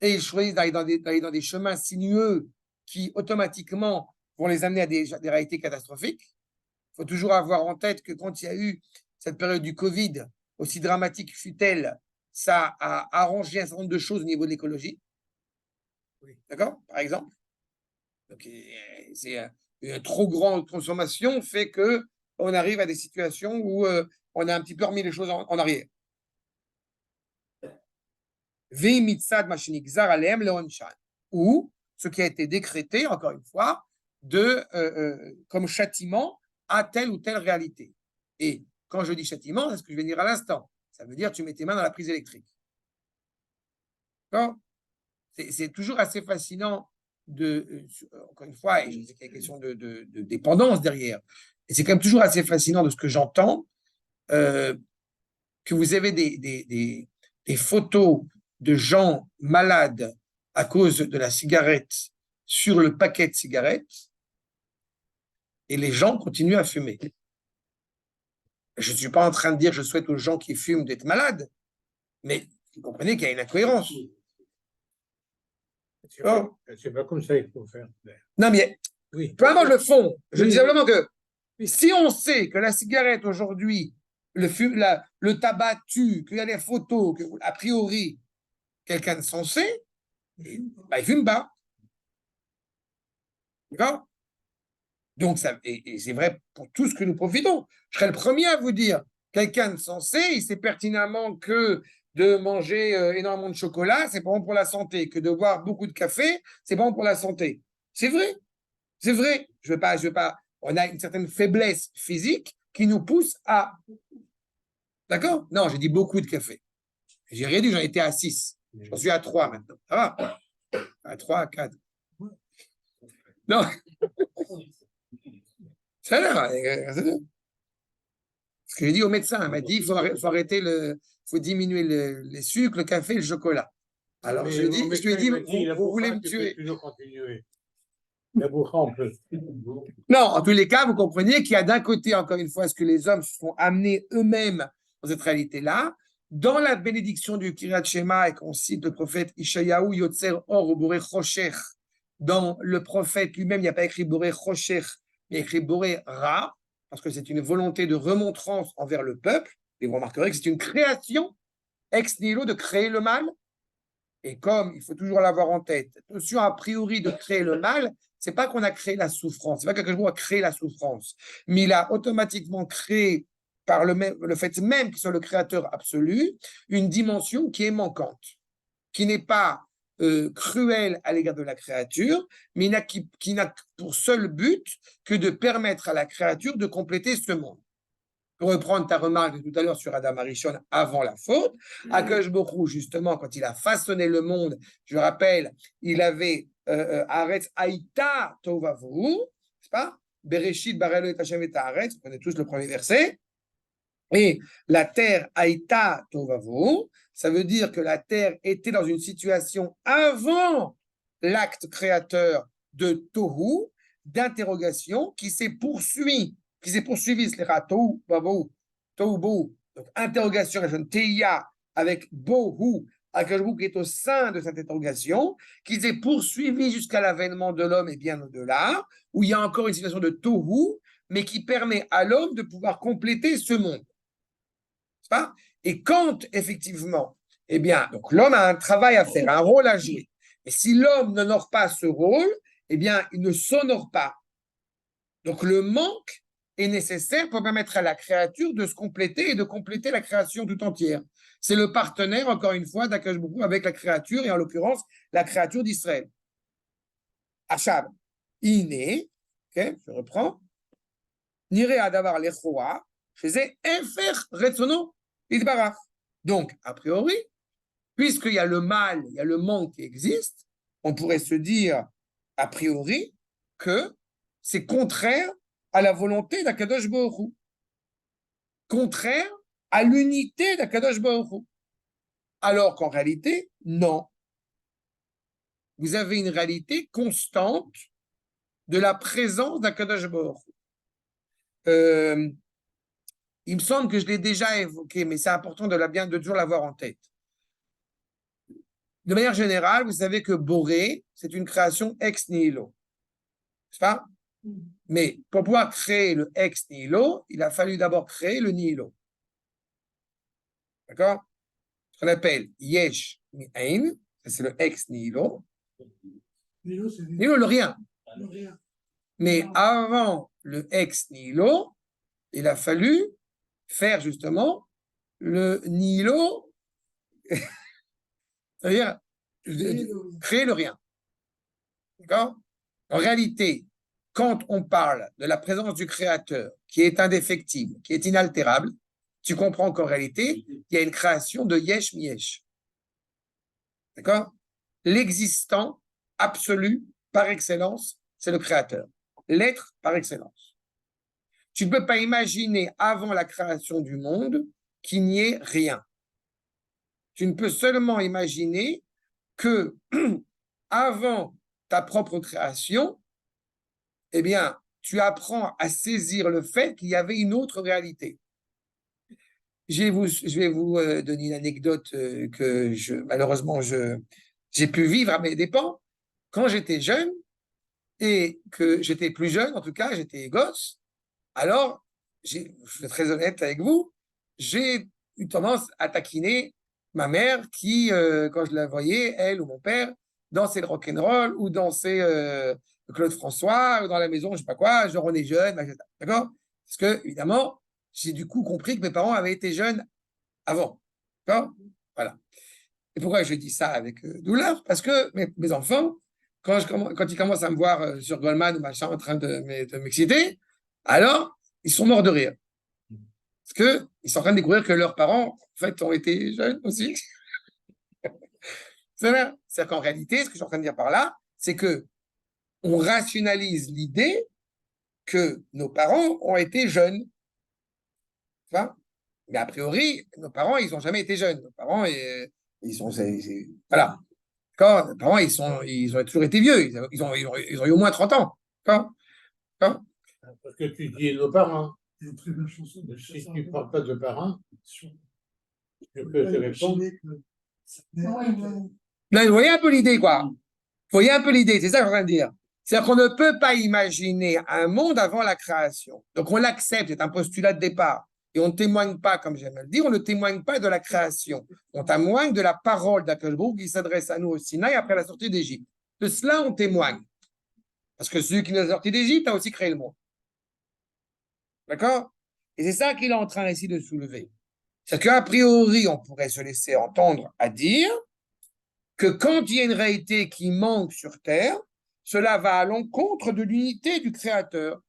et ils choisissent d'aller dans des chemins sinueux qui automatiquement vont les amener à des réalités catastrophiques. Il faut toujours avoir en tête que quand il y a eu cette période du Covid, aussi dramatique fut-elle, ça a arrangé un certain nombre de choses au niveau de l'écologie. Oui. D'accord? Par exemple. Donc, c'est une trop grande consommation fait qu'on arrive à des situations où on a un petit peu remis les choses en arrière. Ou ce qui a été décrété, encore une fois, comme châtiment à telle ou telle réalité. Et quand je dis châtiment, c'est ce que je vais dire à l'instant. Ça veut dire tu mets tes mains dans la prise électrique. D'accord? C'est toujours assez fascinant encore une fois, et je sais qu'il y a une question de dépendance derrière, et c'est quand même toujours assez fascinant de ce que j'entends, que vous avez des photos de gens malades à cause de la cigarette sur le paquet de cigarettes, et les gens continuent à fumer. Je ne suis pas en train de dire je souhaite aux gens qui fument d'être malades, mais vous comprenez qu'il y a une incohérence. C'est pas comme ça qu'il faut faire. Non, mais oui. Peu importe le fond. Je dis simplement que si on sait que la cigarette aujourd'hui, le tabac tue, qu'il y a des photos, que a priori, quelqu'un de sensé, bah, il fume pas. D'accord? Donc, et c'est vrai pour tout ce que nous profitons. Je serais le premier à vous dire, quelqu'un de sensé, il sait pertinemment que de manger énormément de chocolat, c'est pas bon pour la santé, que de boire beaucoup de café, c'est pas bon pour la santé. C'est vrai. C'est vrai. Je veux pas. On a une certaine faiblesse physique qui nous pousse à D'accord? Non, j'ai dit beaucoup de café. J'ai rien dit, j'en étais à 6. J'en suis à 3 maintenant. Ça va? À 3, à 4. Non, ça va. Ce que j'ai dit au médecin, il m'a dit faut arrêter faut diminuer les sucres, le café et le chocolat. Alors, Mais je mon lui ai dit, médecin, il m'a dit, la vous voulez bourra, me tu tuer. peux toujours continuer. La bourra, on peut. Non, en tous les cas, vous comprenez qu'il y a d'un côté, encore une fois, ce que les hommes se sont amenés eux-mêmes dans cette réalité-là. Dans la bénédiction du Kiryat Shema, et qu'on cite le prophète Ishayahu Yotzer Or ou Boré Choshech, dans le prophète lui-même, il n'y a pas écrit Boré Choshech, il y a écrit Boré Ra, parce que c'est une volonté de remontrance envers le peuple. Et vous remarquerez que c'est une création ex nihilo de créer le mal. Et comme il faut toujours l'avoir en tête, notion a priori de créer le mal, c'est pas qu'on a créé la souffrance, c'est pas quelque chose qui a créé la souffrance, mais il a automatiquement créé par le fait même qu'il soit le créateur absolu, une dimension qui est manquante, qui n'est pas cruelle à l'égard de la créature, mais qui n'a pour seul but que de permettre à la créature de compléter ce monde. Pour reprendre ta remarque de tout à l'heure sur Adam Arishon avant la faute, Akadosh Baruch Hu, justement, quand il a façonné le monde, je rappelle, il avait Aretz Aïta Tovavu, n'est-ce pas? Bereshit Barelo et Hashem et Aretz, vous connaissez tous le premier verset. Et la terre Aïta Tovavu, ça veut dire que la terre était dans une situation avant l'acte créateur de Tohu, d'interrogation, qui s'est poursuivi, Tohu Bavou, Tohu Bou, donc interrogation, Teiya, avec Bohu, Akajbou qui est au sein de cette interrogation, qui s'est poursuivi jusqu'à l'avènement de l'homme et bien au-delà, où il y a encore une situation de Tohu, mais qui permet à l'homme de pouvoir compléter ce monde. Pas? Et quand, effectivement, eh bien, donc l'homme a un travail à faire, un rôle à jouer. Et si l'homme n'honore pas ce rôle, eh bien, il ne s'honore pas. Donc, le manque est nécessaire pour permettre à la créature de se compléter et de compléter la création tout entière. C'est le partenaire, encore une fois, d'Akadosh Baruch Hu avec la créature, et en l'occurrence, la créature d'Israël. Achab, Iné, okay, je reprends. Nire Adavar Lechoa, faisait Efer Retsono Idbarach. Donc, a priori, puisqu'il y a le mal, il y a le manque qui existe, on pourrait se dire, a priori, que c'est contraire à la volonté d'Akadosh Baruch Hu, contraire à l'unité d'Akadosh Baruch Hu. Alors qu'en réalité, non. Vous avez une réalité constante de la présence d'Akadosh Baruch Hu. Il me semble que je l'ai déjà évoqué, mais c'est important de toujours l'avoir en tête. De manière générale, vous savez que Boré, c'est une création ex nihilo. C'est pas? Mais pour pouvoir créer le ex nihilo, il a fallu d'abord créer le nihilo. D'accord? Ce qu'on appelle yesh mi'ain, c'est le ex nihilo. Nihilo, le rien. Mais avant le ex nihilo, il a fallu faire justement le nihilo, c'est-à-dire créer le rien. D'accord? En réalité, quand on parle de la présence du Créateur, qui est indéfectible, qui est inaltérable, tu comprends qu'en réalité, il y a une création de yesh mi-yesh. D'accord? L'existant absolu, par excellence, c'est le Créateur. L'être par excellence. Tu ne peux pas imaginer avant la création du monde qu'il n'y ait rien. Tu ne peux seulement imaginer que avant ta propre création, eh bien, tu apprends à saisir le fait qu'il y avait une autre réalité. Je vais vous donner une anecdote que malheureusement j'ai pu vivre à mes dépens. Quand j'étais jeune, et que j'étais plus jeune, en tout cas, j'étais gosse, alors, je suis très honnête avec vous, j'ai eu tendance à taquiner ma mère qui, quand je la voyais, elle ou mon père, danser le rock'n'roll ou danser Claude François ou dans la maison, je ne sais pas quoi, genre on est jeune, d'accord? Parce que, évidemment, j'ai du coup compris que mes parents avaient été jeunes avant, d'accord? Voilà. Et pourquoi je dis ça avec douleur? Parce que mes enfants, quand ils commencent à me voir sur Goldman ou machin en train de m'exciter, alors ils sont morts de rire. Parce qu'ils sont en train de découvrir que leurs parents, en fait, ont été jeunes aussi. C'est-à-dire qu'en réalité, ce que je suis en train de dire par là, c'est que on rationalise l'idée que nos parents ont été jeunes. Tu vois. Mais a priori, nos parents, ils n'ont jamais été jeunes. Nos parents, ils sont. Voilà. D'accord. Nos parents, ils ont toujours été vieux. Ils ont eu au moins 30 ans. D'accord. D'accord. Parce que tu dis nos parents. Il y a une très belle chanson de Si Chassa. tu ne parles pas de parents, Sur- je peux te répondre. Là, vous voyez un peu l'idée, quoi. Vous voyez un peu l'idée, c'est ça que je suis en train de dire. C'est-à-dire qu'on ne peut pas imaginer un monde avant la création. Donc on l'accepte, c'est un postulat de départ. Et on ne témoigne pas, comme j'aime le dire, on ne témoigne pas de la création. On témoigne de la parole d'Akadosh Baruch Hu qui s'adresse à nous au Sinaï après la sortie d'Égypte. De cela, on témoigne. Parce que celui qui nous a sortis d'Égypte a aussi créé le monde. D'accord? Et c'est ça qu'il est en train ici de soulever. C'est-à-dire qu'a priori, on pourrait se laisser entendre à dire que quand il y a une réalité qui manque sur Terre, cela va à l'encontre de l'unité du Créateur.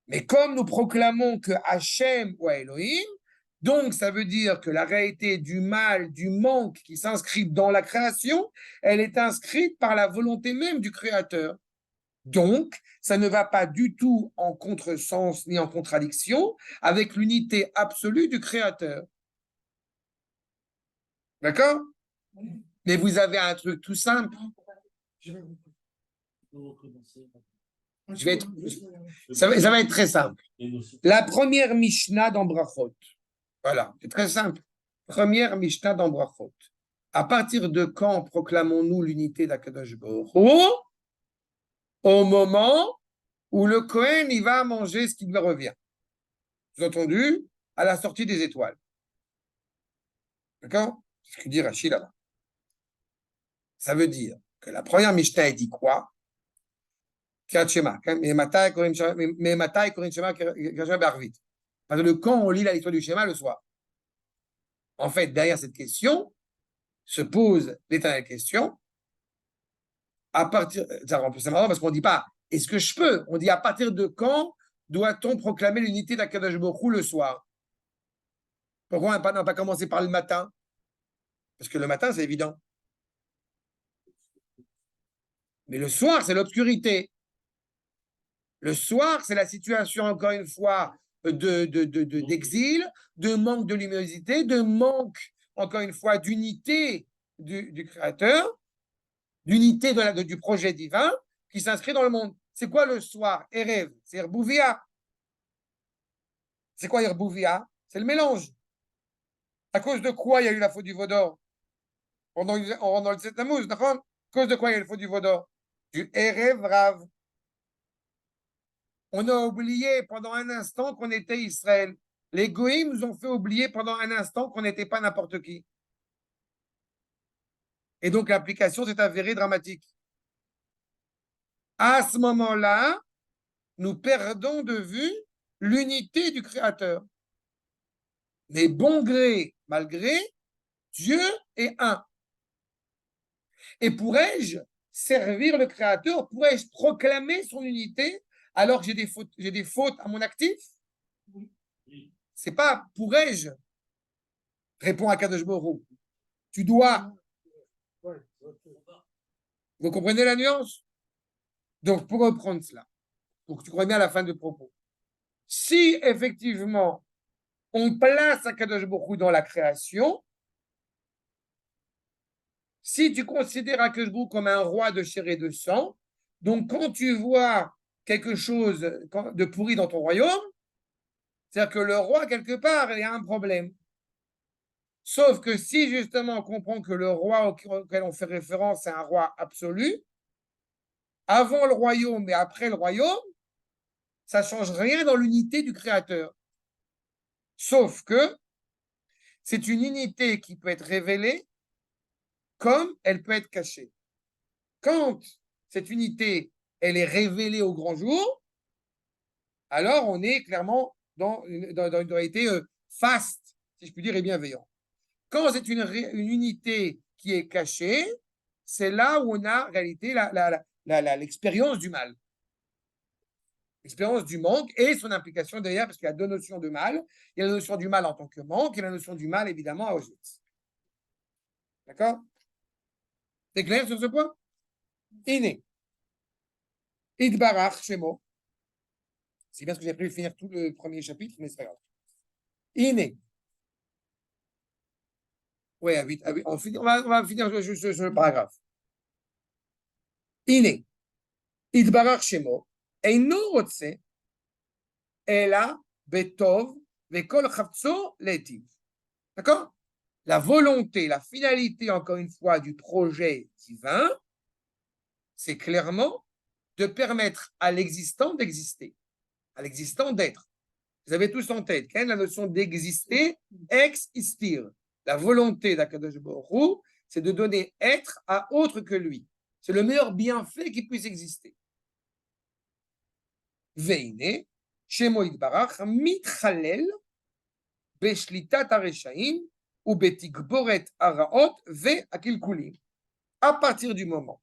Mais comme nous proclamons que Hachem ou Elohim, donc ça veut dire que la réalité du mal, du manque qui s'inscrit dans la création, elle est inscrite par la volonté même du Créateur. Donc, ça ne va pas du tout en contresens ni en contradiction avec l'unité absolue du Créateur. D'accord? Mais vous avez un truc tout simple. Je vais être, ça va être très simple. La première Mishnah dans Brachot. Voilà, c'est très simple. Première Mishnah dans Brachot. À partir de quand proclamons-nous l'unité d'Akadosh Baruch Hu? Au moment où le Kohen il va manger ce qui lui revient. Vous avez entendu? À la sortie des étoiles. D'accord? C'est ce que dit Rachid là-bas. Ça veut dire que la première Mishnah elle dit quoi? Parce que quand on lit la lecture du schéma le soir, en fait, derrière cette question, se pose l'éternelle question, à partir, c'est marrant parce qu'on ne dit pas, est-ce que je peux? On dit, à partir de quand doit-on proclamer l'unité d'Akadosh Baruch Hu le soir? Pourquoi on n'a pas commencé par le matin? Parce que le matin, c'est évident. Mais le soir, c'est l'obscurité. Le soir, c'est la situation, encore une fois, d'exil, de manque de luminosité, de manque, encore une fois, d'unité du Créateur, d'unité du projet divin qui s'inscrit dans le monde. C'est quoi le soir? Erev, c'est Herbouvia. C'est quoi Herbouvia? C'est le mélange. À cause de quoi il y a eu la faute du Vaudor? Pendant le Tammuz, d'accord? À cause de quoi il y a eu la faute du Vaudor? Du Erev Rav. On a oublié pendant un instant qu'on était Israël. Les Goïms nous ont fait oublier pendant un instant qu'on n'était pas n'importe qui. Et donc l'application s'est avérée dramatique. À ce moment-là, nous perdons de vue l'unité du Créateur. Mais bon gré, mal gré, Dieu est un. Et pourrais-je servir le Créateur? Pourrais-je proclamer son unité alors que j'ai des fautes à mon actif? C'est pas pourrais-je, répond à Kadosh Baruch Hu. Tu dois. Vous comprenez la nuance? Donc, pour reprendre cela, pour que tu comprennes bien la fin du propos, si effectivement on place Akadosh Baruch Hu dans la création, si tu considères Akadosh Baruch Hu comme un roi de chair et de sang, donc quand tu vois quelque chose de pourri dans ton royaume, c'est-à-dire que le roi, quelque part, il y a un problème. Sauf que si justement on comprend que le roi auquel on fait référence, c'est un roi absolu, avant le royaume et après le royaume, ça ne change rien dans l'unité du Créateur. Sauf que c'est une unité qui peut être révélée comme elle peut être cachée. Quand cette unité, elle est révélée au grand jour, alors on est clairement dans une réalité faste, si je puis dire, et bienveillante. Quand c'est une unité qui est cachée, c'est là où on a en réalité l'expérience du mal. L'expérience du manque et son implication derrière, parce qu'il y a deux notions de mal. Il y a la notion du mal en tant que manque et la notion du mal, évidemment, à Auschwitz. D'accord? C'est clair sur ce point? Iné. Idbarach Shemo. C'est bien ce que j'ai prévu de finir tout le premier chapitre, mais c'est pas grave. Iné. Oui, on va finir sur le paragraphe. Iné. Idbarach Shemo. Eino rotse. Ela betov vekol chavtso letiv. D'accord? La volonté, la finalité, encore une fois, du projet divin, c'est clairement de permettre à l'existant d'exister, à l'existant d'être. Vous avez tous en tête, quand la notion d'exister, existir. La volonté d'Akadosh Baruch Hu, c'est de donner être à autre que lui. C'est le meilleur bienfait qui puisse exister. Veine, Shemo Yitbarach, mitchalel, beshlitat hareshaim, ou betikboret haraot, ve akilkulim. À partir du moment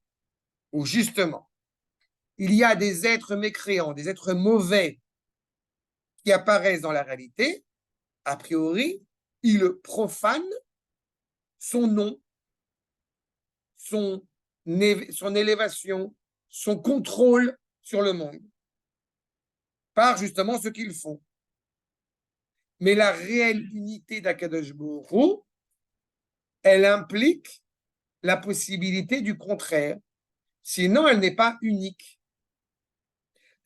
où, justement, il y a des êtres mécréants, des êtres mauvais qui apparaissent dans la réalité, a priori, ils profanent son nom, son élévation, son contrôle sur le monde, par justement ce qu'ils font. Mais la réelle unité d'Akadosh Baruch Hu, elle implique la possibilité du contraire. Sinon, elle n'est pas unique.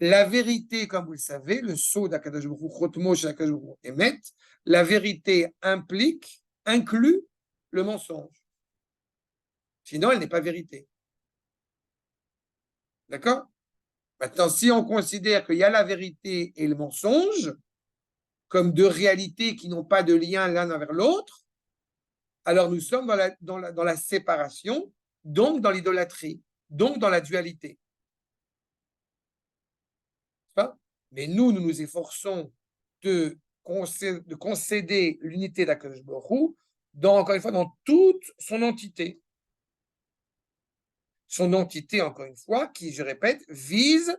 La vérité, comme vous le savez, le sceau d'Akadosh Baruch Hu, Chotmo chez Akadosh Baruch Hu, Emet, la vérité inclut le mensonge. Sinon, elle n'est pas vérité. D'accord? Maintenant, si on considère qu'il y a la vérité et le mensonge comme deux réalités qui n'ont pas de lien l'un avec l'autre, alors nous sommes dans la séparation, donc dans l'idolâtrie, donc dans la dualité. Mais nous nous efforçons de concéder l'unité d'Akadosh Baruch Hu, encore une fois, dans toute son entité. Son entité, encore une fois, qui, je répète, vise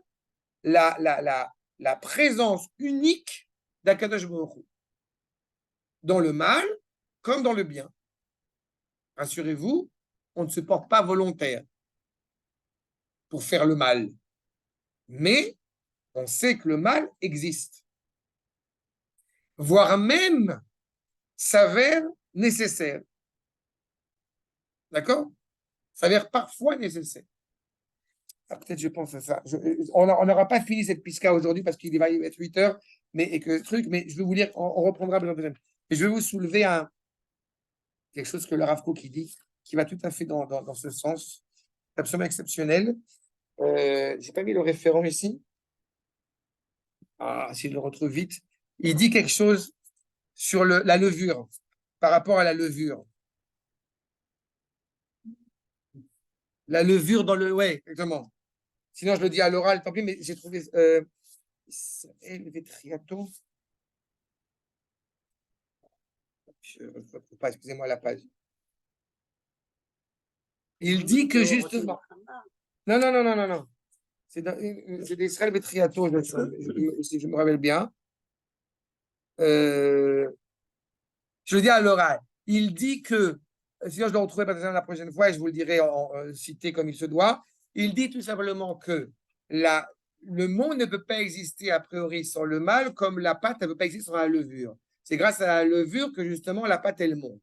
la présence unique d'Akadosh Baruch Hu, dans le mal comme dans le bien. Rassurez-vous, on ne se porte pas volontaire pour faire le mal, mais on sait que le mal existe, voire même s'avère nécessaire. D'accord? S'avère parfois nécessaire. Ah, peut-être je pense à ça. On n'aura pas fini cette pisca aujourd'hui parce qu'il va y être 8 heures, mais je vais vous lire, on reprendra. Mais je vais vous soulever quelque chose que le Rav Kook dit, qui va tout à fait dans ce sens, absolument exceptionnel. Je n'ai pas mis le référent ici. Ah, si je le retrouve vite. Il dit quelque chose sur la levure, par rapport à la levure. La levure dans le... Ouais, exactement. Sinon, je le dis à l'oral, tant pis, mais j'ai trouvé... Triato. Je ne retrouve pas, excusez-moi la page. Il dit que justement... Non. C'est d'Israël Betriato, si je me rappelle bien. Je le dis à l'oral. Il dit que, sinon je le retrouverai peut-être la prochaine fois et je vous le dirai cité comme il se doit. Il dit tout simplement que le monde ne peut pas exister a priori sans le mal, comme la pâte ne peut pas exister sans la levure. C'est grâce à la levure que justement la pâte elle monte.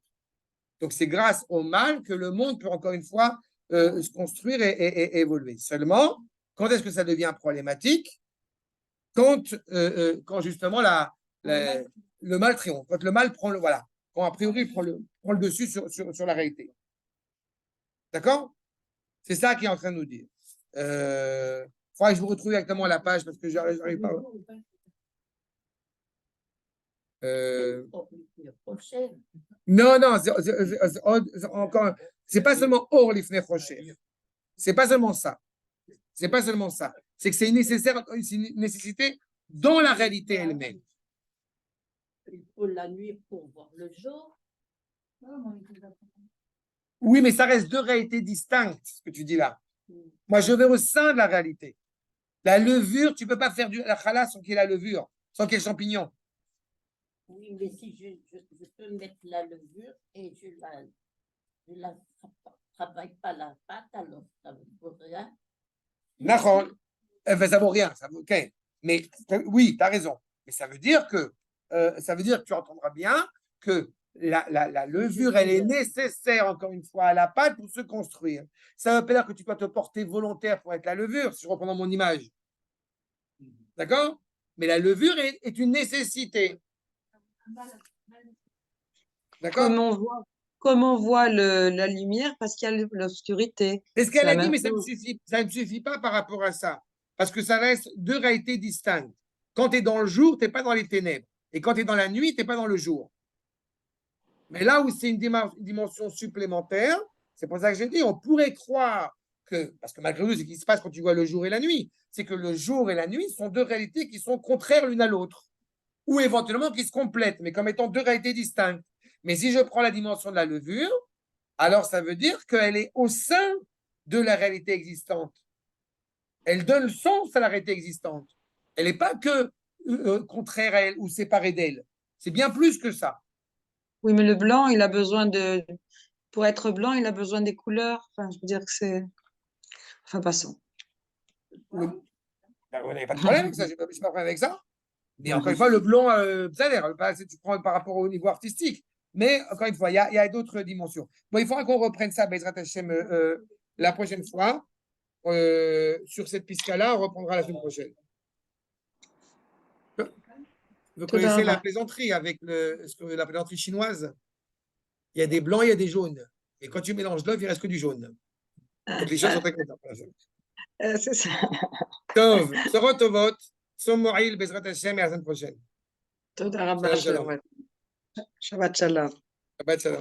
Donc c'est grâce au mal que le monde peut encore une fois se construire et évoluer. Seulement, quand est-ce que ça devient problématique? Quand justement le mal triomphe, quand le mal prend quand a priori prend le dessus sur la réalité. D'accord? C'est ça qu'il est en train de nous dire. Faudra que je vous retrouve exactement la page parce que je n'arrive pas. Non, c'est pas seulement Or Lifnei Choshev. C'est pas seulement ça. C'est pas seulement ça. C'est que c'est une nécessité dans la réalité elle-même. Il faut la nuit pour voir le jour. Oui, mais ça reste deux réalités distinctes, ce que tu dis là. Moi, je vais au sein de la réalité. La levure, tu ne peux pas faire la challah sans qu'il y ait la levure, sans qu'il y ait le champignon. Oui, mais si je peux mettre la levure et je la travaille pas la pâte, alors ça ne vaut rien. Nahon. Ça vaut rien. Ça vaut, ok. Mais oui, tu as raison. Mais ça veut dire que tu entendras bien que la levure, elle est nécessaire, encore une fois, à la pâte pour se construire. Ça veut pas dire que tu dois te porter volontaire pour être la levure, si je reprends dans mon image. D'accord? Mais la levure est une nécessité. D'accord? Comme on voit la lumière parce qu'il y a l'obscurité. C'est ce qu'elle la a dit, même mais chose. ça ne suffit pas par rapport à ça. Parce que ça reste deux réalités distinctes. Quand tu es dans le jour, tu n'es pas dans les ténèbres. Et quand tu es dans la nuit, tu n'es pas dans le jour. Mais là où c'est une dimension supplémentaire, c'est pour ça que j'ai dit, on pourrait croire que, parce que malgré tout, ce qui se passe quand tu vois le jour et la nuit, c'est que le jour et la nuit sont deux réalités qui sont contraires l'une à l'autre, ou éventuellement qui se complètent, mais comme étant deux réalités distinctes. Mais si je prends la dimension de la levure, alors ça veut dire qu'elle est au sein de la réalité existante. Elle donne sens à la réalité existante. Elle n'est pas que contraire à elle ou séparée d'elle. C'est bien plus que ça. Oui, mais le blanc, il a besoin de. Pour être blanc, il a besoin des couleurs. Enfin, je veux dire que c'est. Enfin, passons. Oui. Vous n'avez pas de problème avec ça, je n'ai pas de problème avec ça. Mais encore une fois, le blanc, ça a l'air, tu prends par rapport au niveau artistique. Mais encore une fois, il y a d'autres dimensions. Bon, il faudra qu'on reprenne ça, Bezrat Hashem, la prochaine fois. Sur cette piste-là, on reprendra la semaine prochaine. Vous connaissez la plaisanterie avec la plaisanterie chinoise? Il y a des blancs, il y a des jaunes. Et quand tu mélanges l'œuf, il ne reste que du jaune. Donc les gens sont très contents. C'est ça. Tov, Sorot Tovot, Somoraïl, Bezrat Hashem, et à la semaine prochaine. Toda Rabba Shalom. Shabbat Shalom. Shabbat Shalom.